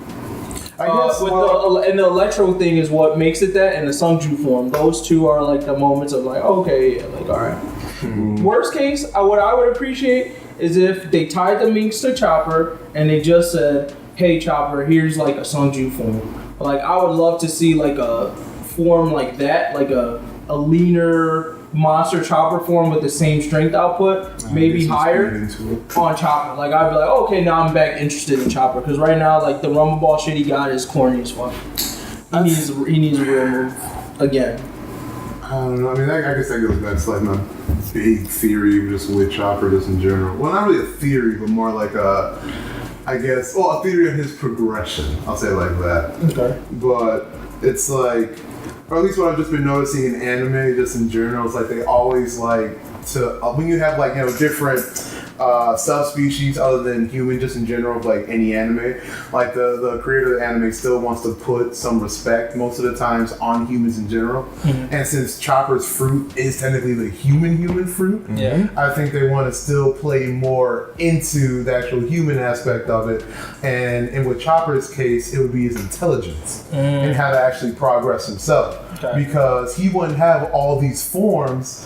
I guess And the electro thing is what makes it that, and the Sungju form. Those two are like the moments of like, okay, yeah, like all right. Worst case, what I would appreciate is if they tied the minks to Chopper and they just said, hey Chopper, here's like a Sungju form. Like I would love to see like a form like that, like a leaner monster Chopper form with the same strength output, maybe higher on Chopper. Like I'd be like, okay, now I'm back interested in Chopper because right now like the Rumble Ball shit he got is corny as fuck. He needs a real move again. I don't know. I mean, I guess that goes back to like my big theory just with Chopper just in general. Well, not really a theory, but more like a theory of his progression. I'll say it like that. Okay. But it's like, or at least what I've just been noticing in anime, just in general, is like they always like to when you have like different subspecies other than human, just in general, of like any anime, like the creator of the anime still wants to put some respect most of the times on humans in general. And since Chopper's fruit is technically the human fruit, I think they want to still play more into the actual human aspect of it. And with Chopper's case, it would be his intelligence and how to actually progress himself. Because he wouldn't have all these forms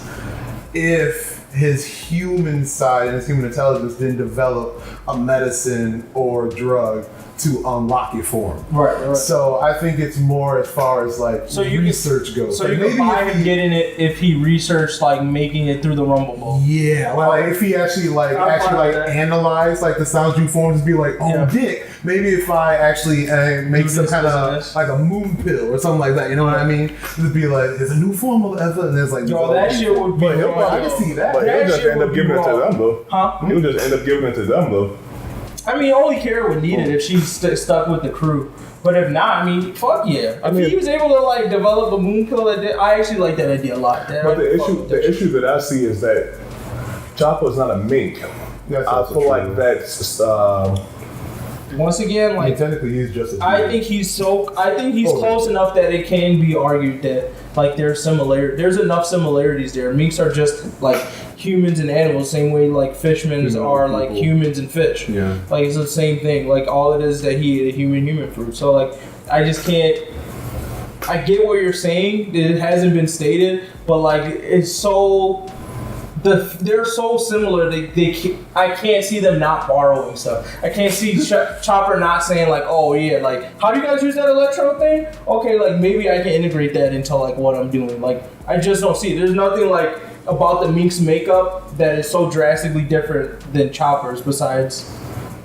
if his human side and his human intelligence didn't develop a medicine or drug to unlock it for him. Right. So I think it's more as far as like research goes. So like you could buy him getting it if he researched like making it through the Rumble Ball. Yeah, like if he actually analyze like the Sanju forms and be like, dick, maybe if I actually make some kind of like a moon pill or something like that, you know what I mean? It'd be like, there's a new form of ether, and there's like, that shit would be. I can see that. But he'll just end up giving it to them though. Huh? He'll just end up giving it to them though. I mean, only Kara would need it if she's stuck with the crew. But if not, I mean, fuck yeah. If he was able to like develop a moon pill, I actually like that idea a lot. But the issue that I see is that Chopper's not a mink. I feel like that's once again, like technically he's just. I think he's close enough that it can be argued that like there's enough similarities there. Minks are just like humans and animals, same way like fishmen are like humans and fish. Yeah. Like it's the same thing. Like all it is that he ate a human fruit. So like I just can't. I get what you're saying. It hasn't been stated, but like it's so. They're so similar. I can't see them not borrowing stuff. I can't see Chopper not saying like, oh yeah, like how do you guys use that electro thing? Okay, like maybe I can integrate that into like what I'm doing. Like I just don't see it. There's nothing like about the Mink's makeup that is so drastically different than Chopper's, besides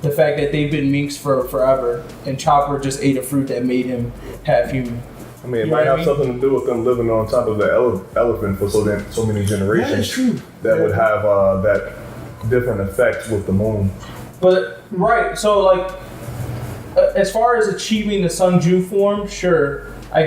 the fact that they've been Minks for forever, and Chopper just ate a fruit that made him half human. I mean, it might have something to do with them living on top of the elephant for so many generations. That is true. That would have that different effect with the moon. But right, so like, as far as achieving the Sunju form, sure, I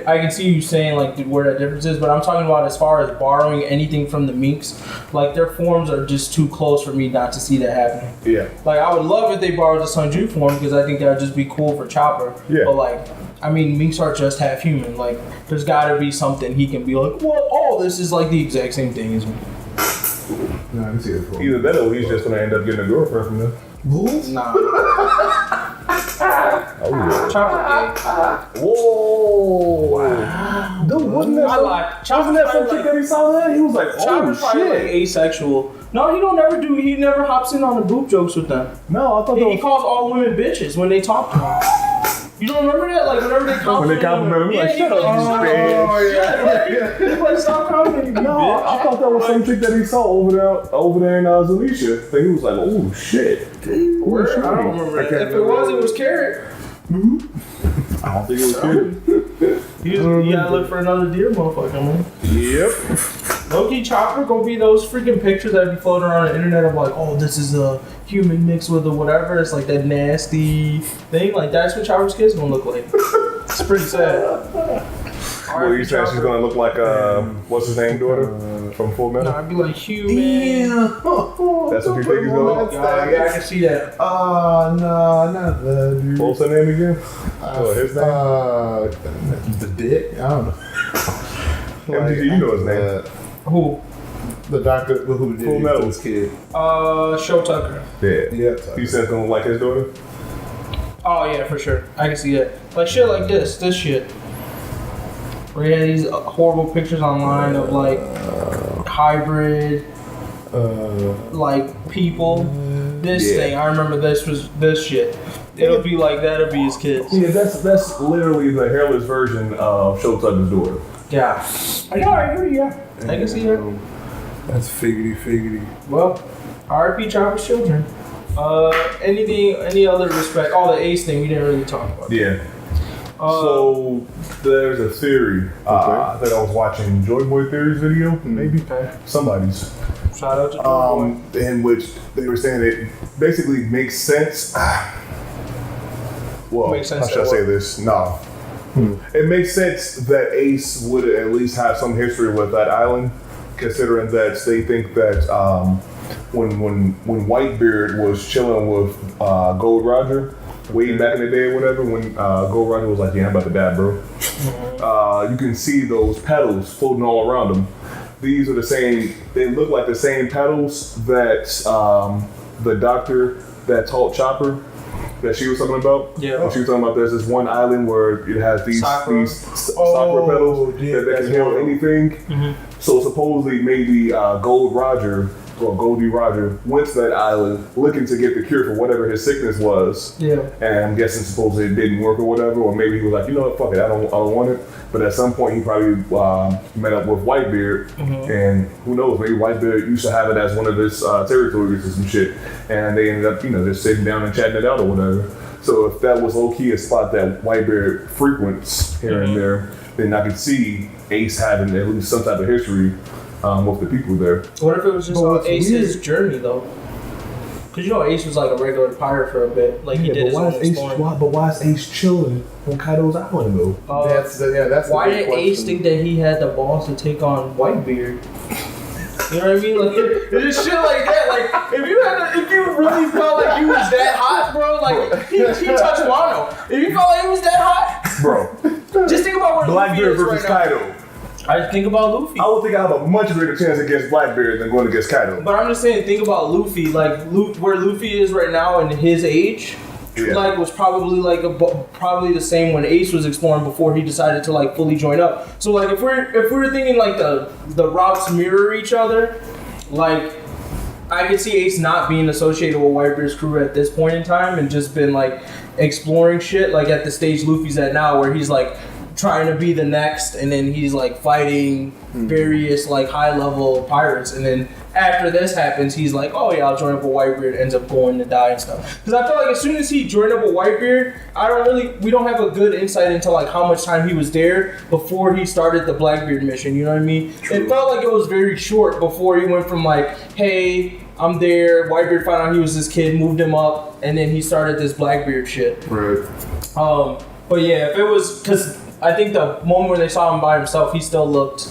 can see you saying like where that difference is, but I'm talking about as far as borrowing anything from the Minks, like their forms are just too close for me not to see that happening. Yeah. Like I would love if they borrowed the Sunju form because I think that would just be cool for Chopper. Yeah. But like, I mean, Minks are just half human. Like, there's got to be something he can be like, well, oh, this is like the exact same thing as me. No, I can see it. Either that or he's just gonna end up getting a girlfriend from them. Nah. Oh yeah. Chopper gay. Whoa! Dude, wasn't that? I lied. Wasn't that some chick that he saw there? He was like, oh Chopper's probably like shit. asexual. No, he never hops in on the boob jokes with them. No, I thought that He was. calls all women bitches when they talk to him. You don't remember that? Like whenever they compliment him, yeah, like, he shut goes, up, you bitch. Oh, yeah. He's like, stop complimenting me, No, bitch. I thought that was some chick that he saw over there in Zalisha. So he was like, oh shit. Word? I don't remember that. If it was Carrot. I don't think it was cute. You gotta look for another deer, motherfucker, man. Yep. Low-key Chopper gonna be those freaking pictures that be floating around the internet of like, oh, this is a human mixed with a whatever. It's like that nasty thing. Like that's what Chopper's kids gonna look like. It's pretty sad. Well, you saying she's gonna look like what's his name daughter from Full Metal? No, I'd be like human. That's what you think he's going. Yeah, I can see that. Oh, no, not that, dude. What's her name again? His name? The dick? I don't know. MTG, you know his name. Who? The doctor who did Full Metal. his kid. Show Tucker. Yeah. Yeah. You said it's gonna look like his daughter? Oh yeah, for sure. I can see that. Like shit like this shit. Where he had these horrible pictures online of like hybrid, like people. This thing, I remember this shit. It'll be like that'll be his kids. Yeah, that's literally the hairless version of Show Tucker's daughter. Yeah. I know, I agree, yeah. I can see that. That's figgity. Well, R.I.P. Chopper's children. Any other respect? Oh, the Ace thing we didn't really talk about. Yeah. So there's a theory that I was watching Joy Boy Theory's video, maybe somebody's. Shout out to Joy Boy. In which they were saying it basically makes sense. Well, Makes sense how should I say this? No. It makes sense that Ace would at least have some history with that island, considering that they think that when Whitebeard was chilling with Gold Roger, way back in the day or whatever, when Gold Roger was like, yeah, I'm about to die, bro. You can see those petals floating all around them. These are the same, they look like the same petals that the doctor that taught Chopper, that she was talking about. Yeah. When she was talking about there's this one island where it has these Sakura. sakura petals that can heal anything. So supposedly maybe Gold Roger or Goldie Roger went to that island looking to get the cure for whatever his sickness was. Yeah. And I'm guessing supposedly it didn't work or whatever, or maybe he was like, you know what, fuck it, I don't want it. But at some point he probably met up with Whitebeard, and who knows, maybe Whitebeard used to have it as one of his territories or some shit, and they ended up, just sitting down and chatting it out or whatever. So if that was low-key a spot that Whitebeard frequents here and there, then I could see Ace having at least some type of history with the people there. What if it was just Ace's journey though? Because Ace was like a regular pirate for a bit. Like he did his own exploring. But why is Ace chilling on Kaido's island though? That's why did Ace think that he had the balls to take on Whitebeard? You know what I mean? Like it's just shit like that. Like if you really felt like he was that hot, bro, like he touched Wano. If you felt like he was that hot, Bro, just think about where Blackbeard Luffy is versus right now. Kaido. I think about Luffy. I would think I have a much greater chance against Blackbeard than going against Kaido. But I'm just saying, think about Luffy. Like where Luffy is right now in his age. Like was probably probably the same when Ace was exploring before he decided to like fully join up. So like if we're thinking like the routes mirror each other, like I could see Ace not being associated with Whitebeard's crew at this point in time and just been like exploring shit like at the stage Luffy's at now where he's like trying to be the next, and then he's like fighting various like high level pirates, and then after this happens, he's like, oh yeah, I'll join up with Whitebeard, ends up going to die and stuff. Because I feel like as soon as he joined up with Whitebeard, we don't have a good insight into like how much time he was there before he started the Blackbeard mission, you know what I mean? True. It felt like it was very short before he went from like, hey, I'm there, Whitebeard found out he was this kid, moved him up, and then he started this Blackbeard shit. Right. But yeah, if it was, because I think the moment when they saw him by himself, he still looked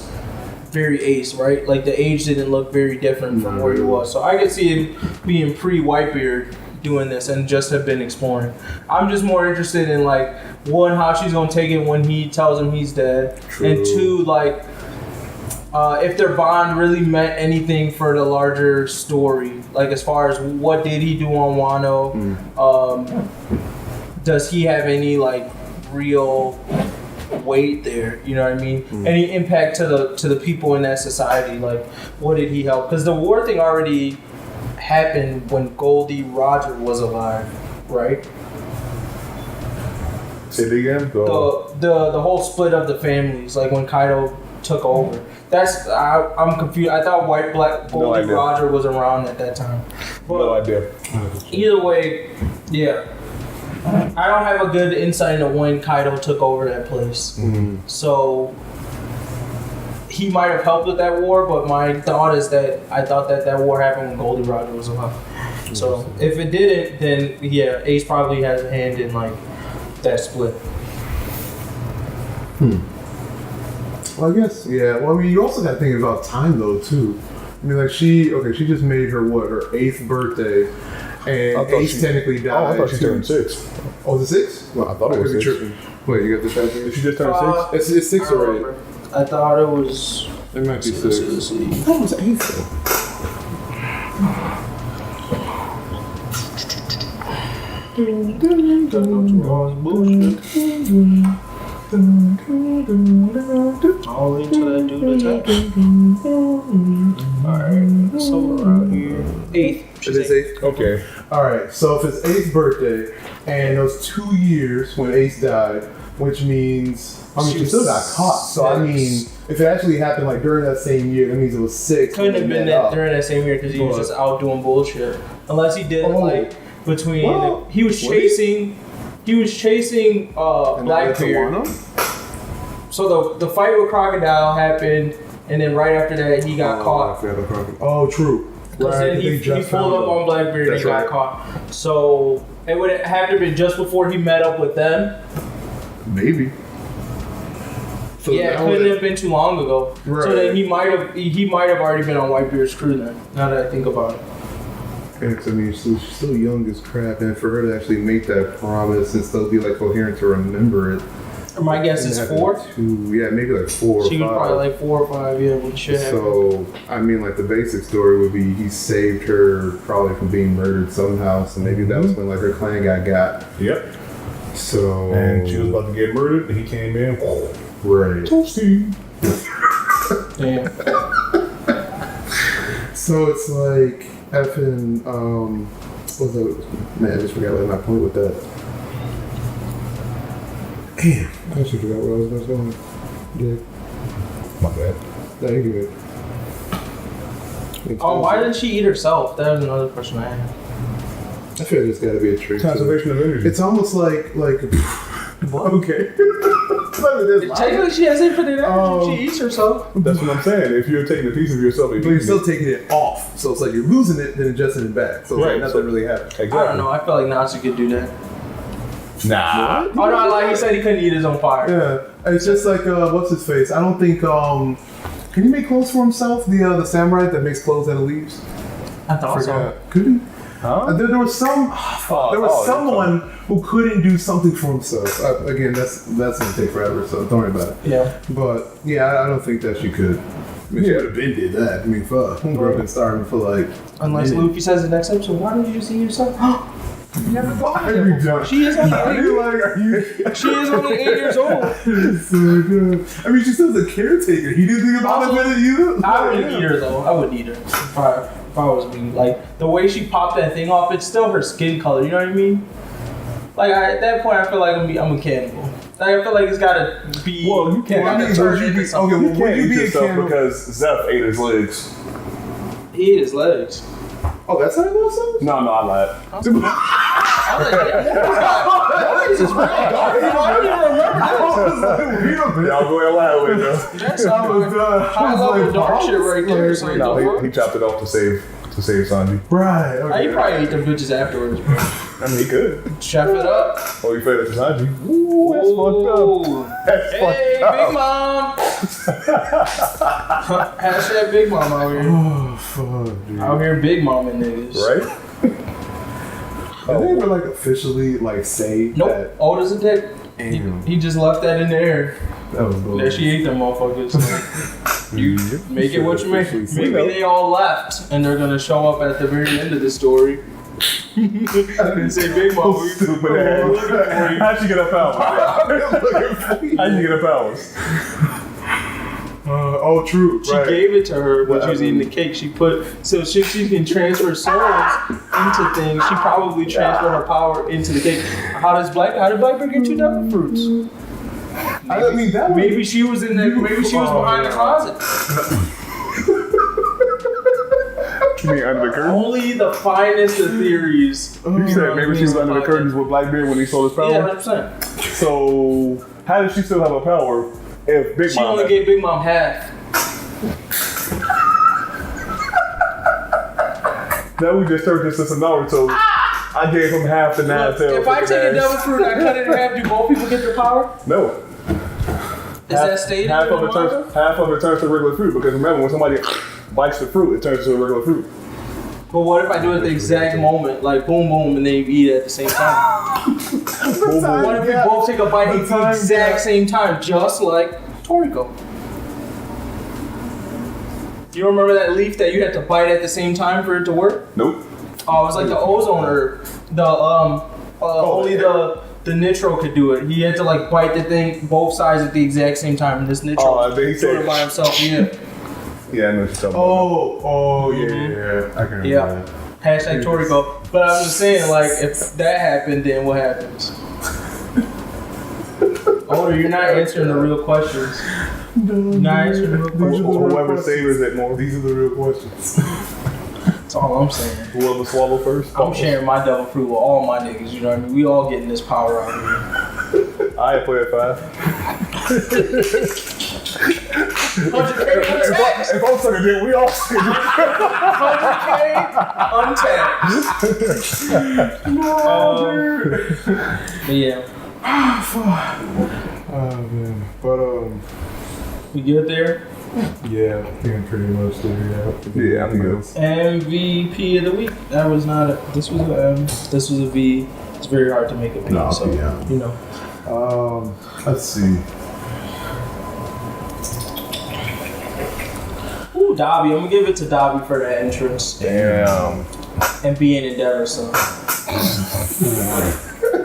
very Ace, right? Like the age didn't look very different from where he was. So I could see him being pre-Whitebeard doing this and just have been exploring. I'm just more interested in like, one, how she's gonna take it when he tells him he's dead. True. And two, like, if their bond really meant anything for the larger story. Like as far as what did he do on Wano? Does he have any like real weight there, you know what I mean? Any impact to the people in that society? Like, what did he help? Because the war thing already happened when Goldie Roger was alive, right? Say it again. The whole split of the families, like when Kaido took over. I'm confused. I thought Goldie Roger was around at that time. But no idea. Either way, yeah. I don't have a good insight into when Kaido took over that place. So he might have helped with that war, but my thought is that I thought that war happened when Goldie Roger was alive. So if it didn't, then yeah, Ace probably has a hand in like that split. Well, I guess, yeah. Well, I mean, you also got to think about time though too. I mean, like she just made her 8th birthday. And Ace technically died. Oh, I thought she turned 6. Oh, was it 6? Well, I thought it was 6. Wait, you got this right here? Did she just turn 6? It's 6 already. I thought it was... It might be 6. I thought it was 8 All into that dude attack. Alright, so around here. 8th. It is 8th? Okay. Alright, so if it's 8th birthday, and those 2 years when Ace died, which means, I mean, she still got caught. So, I mean, if it actually happened like during that same year, that means it was 6. Couldn't have been that during that same year because he was just out doing bullshit. Unless he did like between, he was chasing Blackbeard. So the fight with Crocodile happened, and then right after that he got caught. Oh, true. Because then he pulled up on Blackbeard and got caught. So it would have to have been just before he met up with them. Maybe. So yeah, it couldn't have been too long ago. Right. So then he might have already been on Whitebeard's crew then. Now that I think about it. Yeah, because I mean, she's still young as crap, and for her to actually make that promise and still be like coherent to remember it. My guess is 4. Yeah, maybe like 4 or 5. She was probably like 4 or 5. Yeah, we should have. So I mean, like the basic story would be he saved her probably from being murdered somehow. So maybe that was when like her clan got. Yep. So and she was about to get murdered, and he came in. Right. Toasty. Damn. So it's like effing. What was it? Man, I just forgot what my point with that. Damn, I actually forgot where I was going. Yeah. My bad. No, you're good. Oh, why didn't she eat herself? That was another question I had. I feel like it's got to be a trick. Conservation of energy. It's almost like what? Okay. Technically, she has infinite energy. She eats herself. That's what I'm saying. If you're taking a piece of yourself, but you're still taking it off. So it's like you're losing it, then adjusting it back. So it's like nothing really happened. Exactly. I don't know. I feel like Natsu could do that. Nah. Oh no, like he said he couldn't eat his own fire. Yeah. It's just like, what's his face? I don't think, can he make clothes for himself? The samurai that makes clothes out of leaves? I thought so. Could he? Huh? There was someone who couldn't do something for himself. Again, that's gonna take forever, so don't worry about it. Yeah. But yeah, I don't think that she could. I mean, she would have been did that. I mean, fuck. Homegirl been starving for like. Unless Luffy says in the next episode, why don't you just eat yourself? You never thought of it. She is only 8 years old. It's so good. I mean, she's still the caretaker. He didn't think about it either. I wouldn't eat her though. I wouldn't eat her. If I was me. Like the way she popped that thing off, it's still her skin color. You know what I mean? Like at that point, I feel like I'm a cannibal. Like I feel like it's gotta be. Well, you can't. gotta Would turn you into be something. okay? Well, would you be be a yourself cannibal? because Zeph ate his legs? He ate his legs. Oh, that's how it was? No, I lied. I was like, yeah, Jesus Christ. I don't even remember that. Y'all go ahead loud with it. That's high level dark shit right there. So No, he chopped it off to save Sanji. Right. He Okay. probably ate them bitches afterwards, bro. I mean, he could. Chef it up. Oh, he fed it to Sanji. Ooh, that's fucked up. That's Hey, fucked Big up. Mom. Hashtag Big Mom out here. Oh, fuck, dude. Out here, Big Mom and niggas. Right? Did they ever like officially like say Nope. that? Old as a dick. He just left that in the air. That was bullshit. That she ate them motherfuckers. You make it what you make. Maybe they all left and they're gonna show up at the very end of the story. And say, Big Mom, we Stupid ass. How'd you get her powers? How'd you get her powers? Oh, true. She gave it to her when she was eating the cake. She put so she can transfer souls into things. She probably transferred her power into the cake. How did Blackbeard get 2 devil fruits? I mean, that was, Maybe she was in the. Maybe she was behind the closet. You mean under the curtain? Only the finest of theories. You said maybe she was under the curtains with Blackbeard when he stole his power? Yeah, 100%. So, how did she still have a power if Big She Mom only had- gave Big Mom half. Now we just turned this into Naruto. I gave him half the nine tails. If I take a devil fruit and I cut it in half, do both people get their power? No. Is that stated? Half in of the it turns manga? half of it turns to regular fruit because remember when somebody bites the fruit, it turns to a regular fruit. But what if I do it at the exact moment, like boom boom, and then you eat it at the same time? What if we both take a bite at the exact same time, just like Toriko? You remember that leaf that you had to bite at the same time for it to work? Nope. Oh, it was like the ozone herb. Only the Nitro could do it. He had to like bite the thing both sides at the exact same time, and this Nitro Oh, I think he doing said it by himself. Yeah. Yeah, I know what you're talking yeah. I can remember Yeah. that. Hashtag Toriko. But I'm just saying, like, if that happened, then what happens? Older, you're not answering the real questions. You're not answering the real about. questions. Whoever savors it more. These are the real questions. That's all I'm saying. Whoever swallow first. I'm sharing my devil fruit with all my niggas, you know what I mean? We all getting this power out here. I play at 5. 100K untaxed! If I'm sucking dick, we all sucking dick. 100K untaxed. Yeah. Oh man, but We good there? yeah, I think pretty much there. Yeah, I'm good. MVP of the week. That was not a. This was a M. This was a V. It's very hard to make a P. No, so yeah. you know. Let's see. Ooh, Dobby. I'm gonna give it to Dobby for that entrance Damn. and being Endeavor. So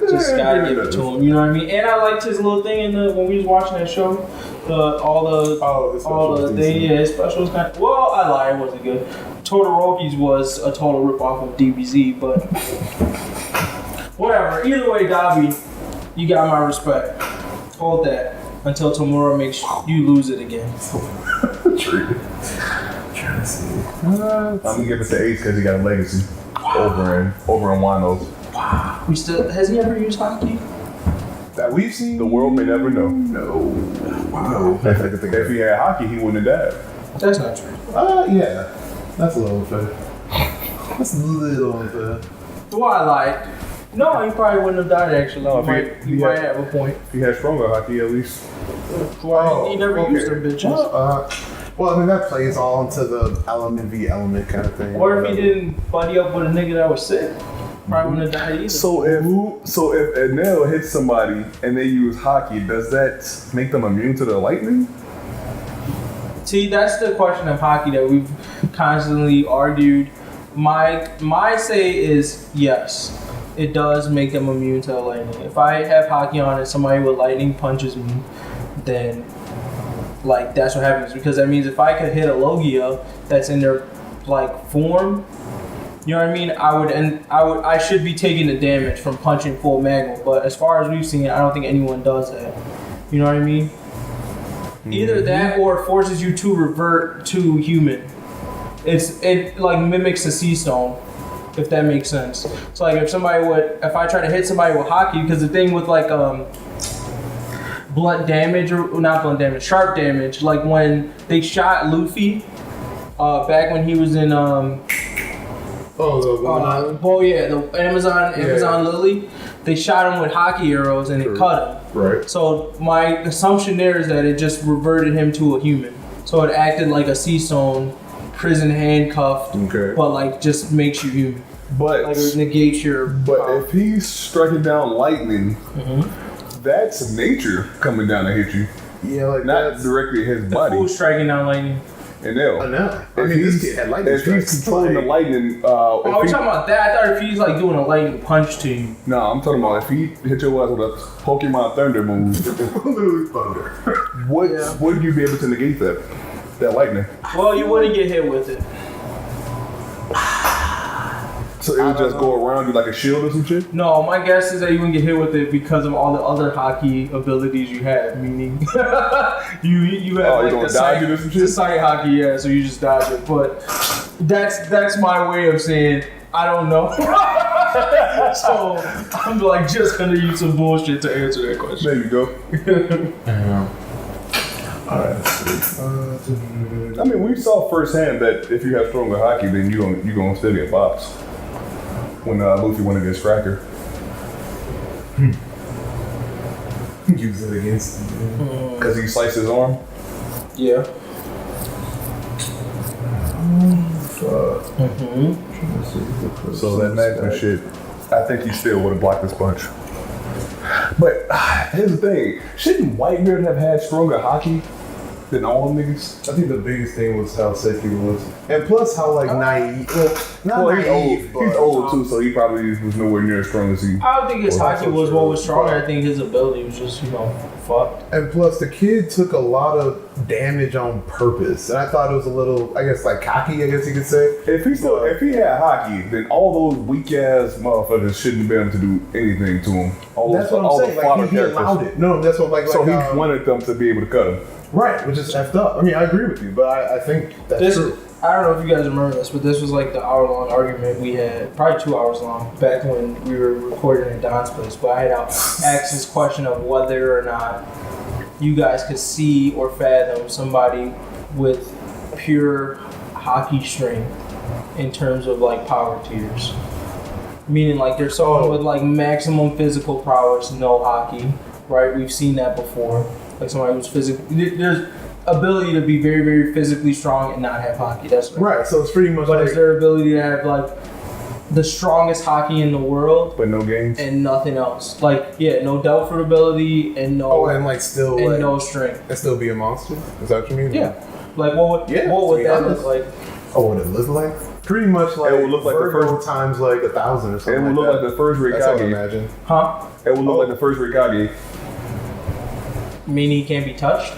just gotta give it to him. You know what I mean? And I liked his little thing in the when we was watching that show. All the thing. Yeah, his special was kind of. Well, I lied. It wasn't good. Todoroki's was a total ripoff of DBZ, but whatever. Either way, Dobby, you got my respect. Hold that until Tamura makes you lose it again. True. Trying to see. I'm gonna give it to Ace because he got a legacy over in Wano. We still has he ever used hockey? That we've seen. The world may never know. No. Wow. If he had hockey, he wouldn't have died. That's not true. Yeah. That's a little unfair. That's a little unfair. Do I lied? No, he probably wouldn't have died. Actually, No, you might have a point. If he had stronger hockey, at least. Why he never used them bitches? Well, I mean, that plays all into the element v element kind of thing. Or if he didn't buddy up with a nigga that was sick, probably wouldn't have died either. So if a nail hits somebody and they use hockey, does that make them immune to the lightning? See, that's the question of hockey that we've constantly argued. My say is yes, it does make them immune to the lightning. If I have hockey on and somebody with lightning punches me, then like that's what happens, because that means if I could hit a Logia that's in their like form, You know what I mean? I should be taking the damage from punching full magma, but as far as we've seen, I don't think anyone does that. You know what I mean? Either that or it forces you to revert to human. It like mimics a sea stone, if that makes sense. So like if I try to hit somebody with haki, because the thing with like blunt damage or not blunt damage, sharp damage, like when they shot Luffy back when he was in the Amazon Lily, they shot him with haki arrows and it cut him. Right. So my assumption there is that it just reverted him to a human. So it acted like a sea stone, prison handcuffed, but like just makes you human. But like it negates your. But if he's striking down lightning, that's nature coming down to hit you. Yeah, like not directly his body. Who's striking down lightning? And now, I mean, this kid had lightning if he's controlling the lightning, we're talking about that. I thought if he's like doing a lightning punch to you. No, I'm talking about if he hit your ass with a Pokemon Thunder move. Literally thunder. Would you be able to negate that lightning? Well, you wouldn't get hit with it. So it would just go around you like a shield or some shit? No, my guess is that you wouldn't get hit with it because of all the other haki abilities you have. Meaning, you have like the side haki, yeah. So you just dodge it. But that's my way of saying I don't know. So I'm like just gonna use some bullshit to answer that question. There you go. Alright. I mean, we saw firsthand that if you have stronger haki, then you gonna still get bops. When Luffy went against Cracker. Use it against him. Because he sliced his arm? Yeah. So that magma shit, I think he still would have blocked this punch. But here's the thing, shouldn't Whitebeard have had stronger haki than all them niggas? I think the biggest thing was how sick he was. And plus how like naive. Naive, he's old too, so he probably was nowhere near as strong as he. I don't think his haki was what was stronger. I think his ability was just, fucked. And plus the kid took a lot of damage on purpose. And I thought it was a little, I guess like cocky, I guess you could say. If he had haki, then all those weak ass motherfuckers shouldn't be able to do anything to him. That's what I'm saying. Like he allowed it. No, that's what so he wanted them to be able to cut him. Right, which is effed up. I mean, I agree with you, but I think that's true. I don't know if you guys remember this, but this was like the hour-long argument we had, probably 2 hours long, back when we were recording at Don's place. But I had asked this question of whether or not you guys could see or fathom somebody with pure haki strength in terms of like power tiers. Meaning like there's someone with like maximum physical prowess, no haki, right? We've seen that before. Like somebody who's physically, there's ability to be very, very physically strong and not have haki. That's right. So it's pretty much. But it's their ability to have like the strongest haki in the world, but no gains and nothing else. Like no Delphin ability and no. and like still and like, no strength. And still be a monster. Is that what you mean? Yeah. Like what would that look like? Oh, what it look like? Pretty much like it would look like the first times like 1,000 or something. It would look like the first Rikage. That's what I imagine. Huh? It would look like the first Rikage. Meaning he can't be touched?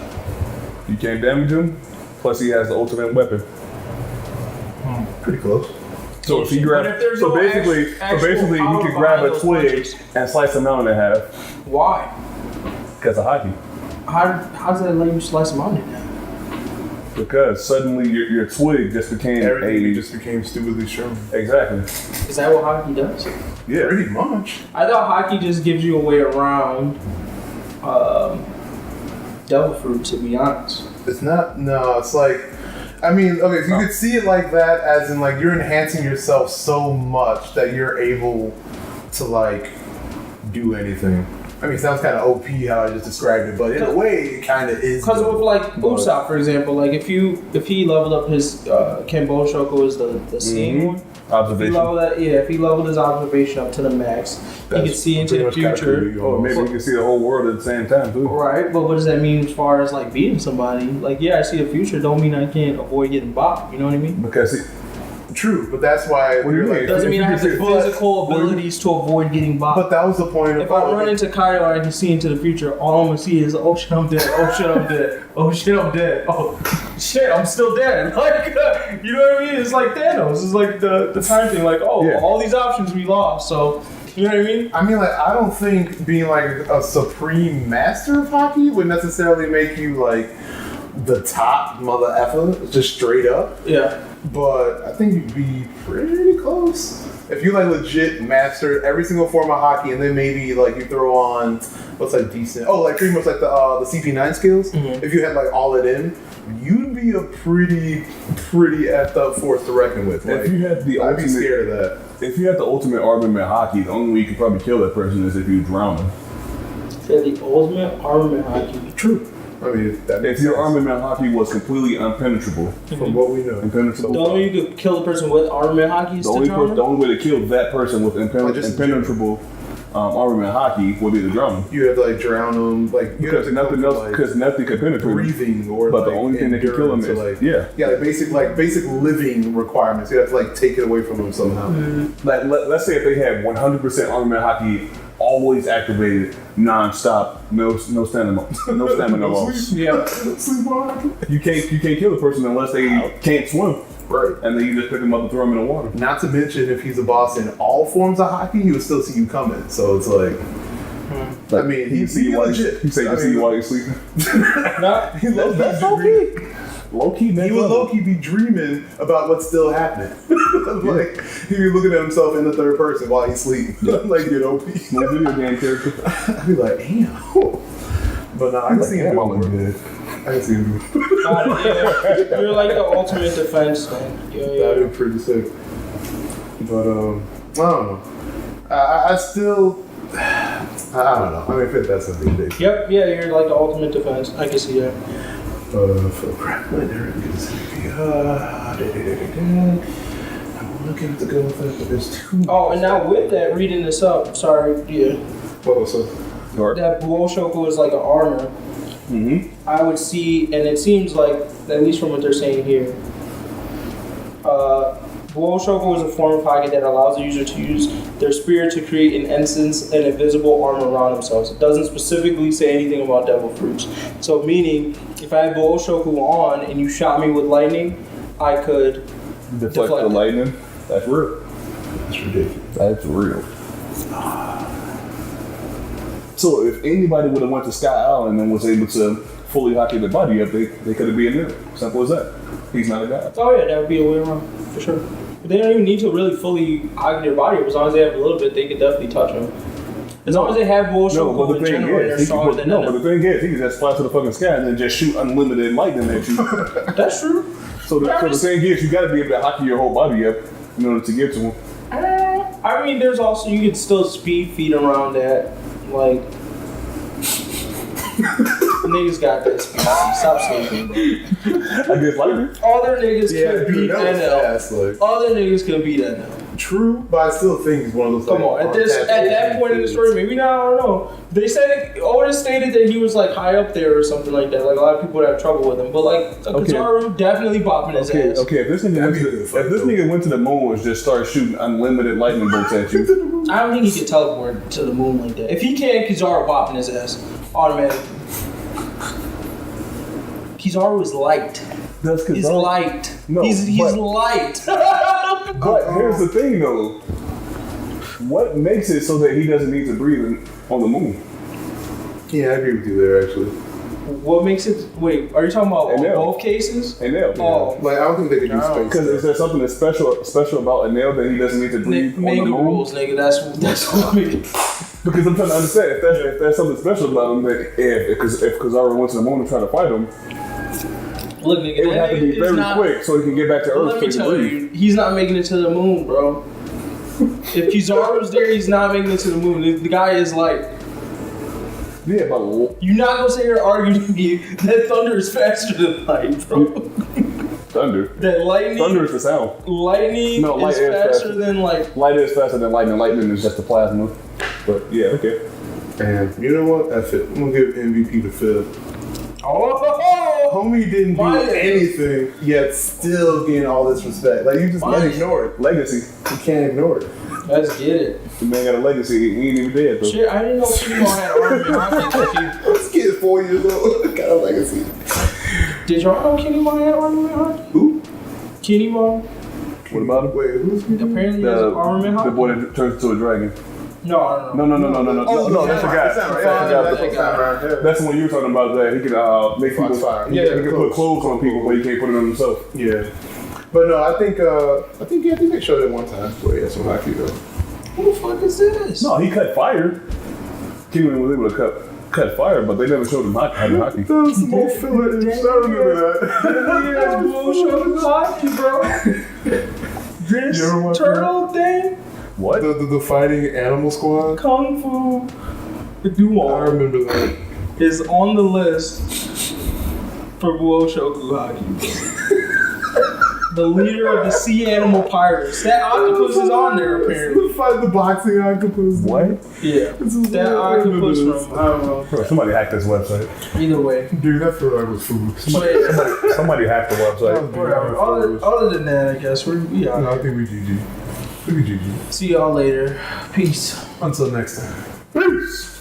You can't damage him. Plus, he has the ultimate weapon. Pretty close. So if he basically, he could grab a twig and slice him out in half. Why? Because of haki. How does that let you slice him out in half? Because suddenly your twig just became just became stupidly strong. Exactly. Is that what haki does? Yeah, pretty much. I thought haki just gives you a way around devil fruit, to be honest. It's not. No, it's like. I mean, okay, so you could see it like that, as in like you're enhancing yourself so much that you're able to like do anything. I mean, it sounds kind of OP how I just described it, but in a way, it kind of is. Because with like Usopp, for example, like if he leveled up his Kenbo Shoko is the seeing one. Observation. If he leveled his observation up to the max, he could see into the future. Or maybe he could see the whole world at the same time too. Right, but what does that mean as far as like beating somebody? Like, yeah, I see the future, don't mean I can't avoid getting bopped. You know what I mean? Because True, but that's why we're like. Doesn't mean I have the physical abilities to avoid getting bopped. But that was the point of. If I run into Kaido and I can see into the future, all I'm gonna see is, oh shit, I'm dead. Oh shit, I'm dead. Oh shit, I'm dead. Oh shit, I'm still dead. Like, you know what I mean? It's like Thanos. It's like the time thing. Like, all these options we lost. So, you know what I mean? I mean, like, I don't think being like a supreme master of hockey would necessarily make you like the top mother effer, just straight up. Yeah. But I think you'd be pretty close if you like legit mastered every single form of hockey, and then maybe like you throw on what's like decent. Oh, like pretty much like the CP9 skills. Mm-hmm. If you had like all it in, you'd be a pretty effed up force to reckon with. Like, if you had the I'd be scared of that. If you had the ultimate armament hockey, the only way you could probably kill that person is if you drown them. Yeah, the ultimate armament hockey. True. I mean, if your armament hockey was completely impenetrable, from what we know, impenetrable. The only way you could kill the person with armament hockey is to drown them? The only way to kill that person with impenetrable armament hockey would be to drown them. You have to like drown them, like because nothing else, because nothing could penetrate breathing, or but like, the only thing that can kill them is like basic living requirements. You have to like take it away from them somehow. Mm-hmm. Like let's say if they had 100% armament hockey. Always activated, non-stop, no stamina loss. Yeah, you can't kill the person unless they can't swim. Right, and then you just pick them up and throw them in the water. Not to mention, if he's a boss in all forms of hockey, he would still see you coming. So it's like, I mean, he see you legit. He say you see you while you're sleeping. That's okay. Low-key, he would low-key be dreaming about what's still happening. Like, he'd be looking at himself in the third person while he's sleeping. Like, you know, no video game character. I'd be like, damn. But nah, I can see him doing good. I can see him doing yeah. You're like the ultimate defense, man. Yeah. That'd be pretty sick. But, I don't know. I still... I don't know. I mean, if that's something big. Yep, yeah, you're like the ultimate defense. I can see that. For crap, there it is. I'm looking to go with it, but there's too. Oh, and now with that, reading this up, sorry, yeah. What was it? That Buoshoku is like an armor. Mm-hmm. I would see, and it seems like, at least from what they're saying here, Buoshoku is a form of haki that allows the user to use their spirit to create an essence and a visible armor around themselves. It doesn't specifically say anything about devil fruits. So meaning, if I had Buoshoku on and you shot me with lightning, I could deflect the lightning. That's real. That's ridiculous. That's real. So if anybody would have went to Sky Island and was able to fully hockey their body up, they could have been there. Simple as that. He's not a god. Oh yeah, that would be a way around, for sure. But they don't even need to really fully hockey their body up. As long as they have a little bit, they could definitely touch him. As long as they have Buoshoku in general and they're stronger than them. But the thing is, he can just fly to the fucking sky and then just shoot unlimited lightning at you. That's true. So the thing is, you got to be able to hockey your whole body up in order to get to him. I mean, there's also, you could still speed feed around that. Like, niggas got that speed. Stop sleeping, bro. I guess lightning. All their niggas can beat NL. All their niggas can beat NL. True, but I still think he's one of those. Come on, at that point in the story, maybe not. I don't know. They said Otis stated that he was like high up there or something like that. Like a lot of people would have trouble with him, but like Kizaru definitely bopping his ass. Okay, if this nigga went to the moon and just started shooting unlimited lightning bolts at you, I don't think he could teleport to the moon like that. If he can, Kizaru bopping his ass automatically. Kizaru is light. He's light. No, he's light. But here's the thing, though. What makes it so that he doesn't need to breathe on the moon? Yeah, I agree with you there, actually. What makes it? Wait, are you talking about both cases? Enel. Oh, like I don't think they could use space. Because is there something that's special about Enel that he doesn't need to breathe on the Manga moon? rules, nigga. That's what we. Because I'm trying to understand if there's something special about him that if Kizaru went to the moon and tried to fight him. Look, nigga, it would have to be very quick so he can get back to Earth. Let me tell you, he's not making it to the moon, bro. If Kizaru's there, he's not making it to the moon. The guy is like, yeah, but you're not gonna sit here arguing with me that thunder is faster than light, bro. Thunder. That lightning. Thunder is the sound. Lightning is faster than light. Light is faster than lightning. Lightning is just the plasma. But yeah, okay. And you know what? That's it. I'm gonna give MVP to Phil. Oh, Homie didn't do Manga. anything, yet still getting all this respect. Like, you just can't ignore it. Legacy. You can't ignore it. Let's get it. The man got a legacy. He ain't even dead though. Shit, I didn't know Kinemon had army haki. This kid is 4 years old. Got a legacy. Did y'all know Kinemon had armament haki? Who? Kinemon? What about him? Wait, who's Apparently he has armament The haki. boy that turns into a dragon. No. No, that's a guy. That's the one you were talking about. That he could make people. Fire. He can put clothes on people, but he can't put it on himself. Yeah. But no, I think they showed it one time where he had some haki though. Who the fuck is this? No, he cut fire. Kingman was able to cut fire, but they never showed him having hockey. That was some more filler. I remember that. Yeah, bullshit haki, bro. This You ever watch turtle thing, What? The fighting animal squad. Kung Fu, the I Duo remember that. is on the list for Buoshoku Haki. The leader of the sea animal pirates. That octopus is on there apparently. Fight the boxing octopus. What? Yeah, that octopus from I don't know. Bro, somebody hacked this website. Either way, Dude, that felt like was food. Somebody hacked the website. whatever. Other than that, I guess we No, I out. think we GG. We GG. See y'all later. Peace. Until next time. Peace.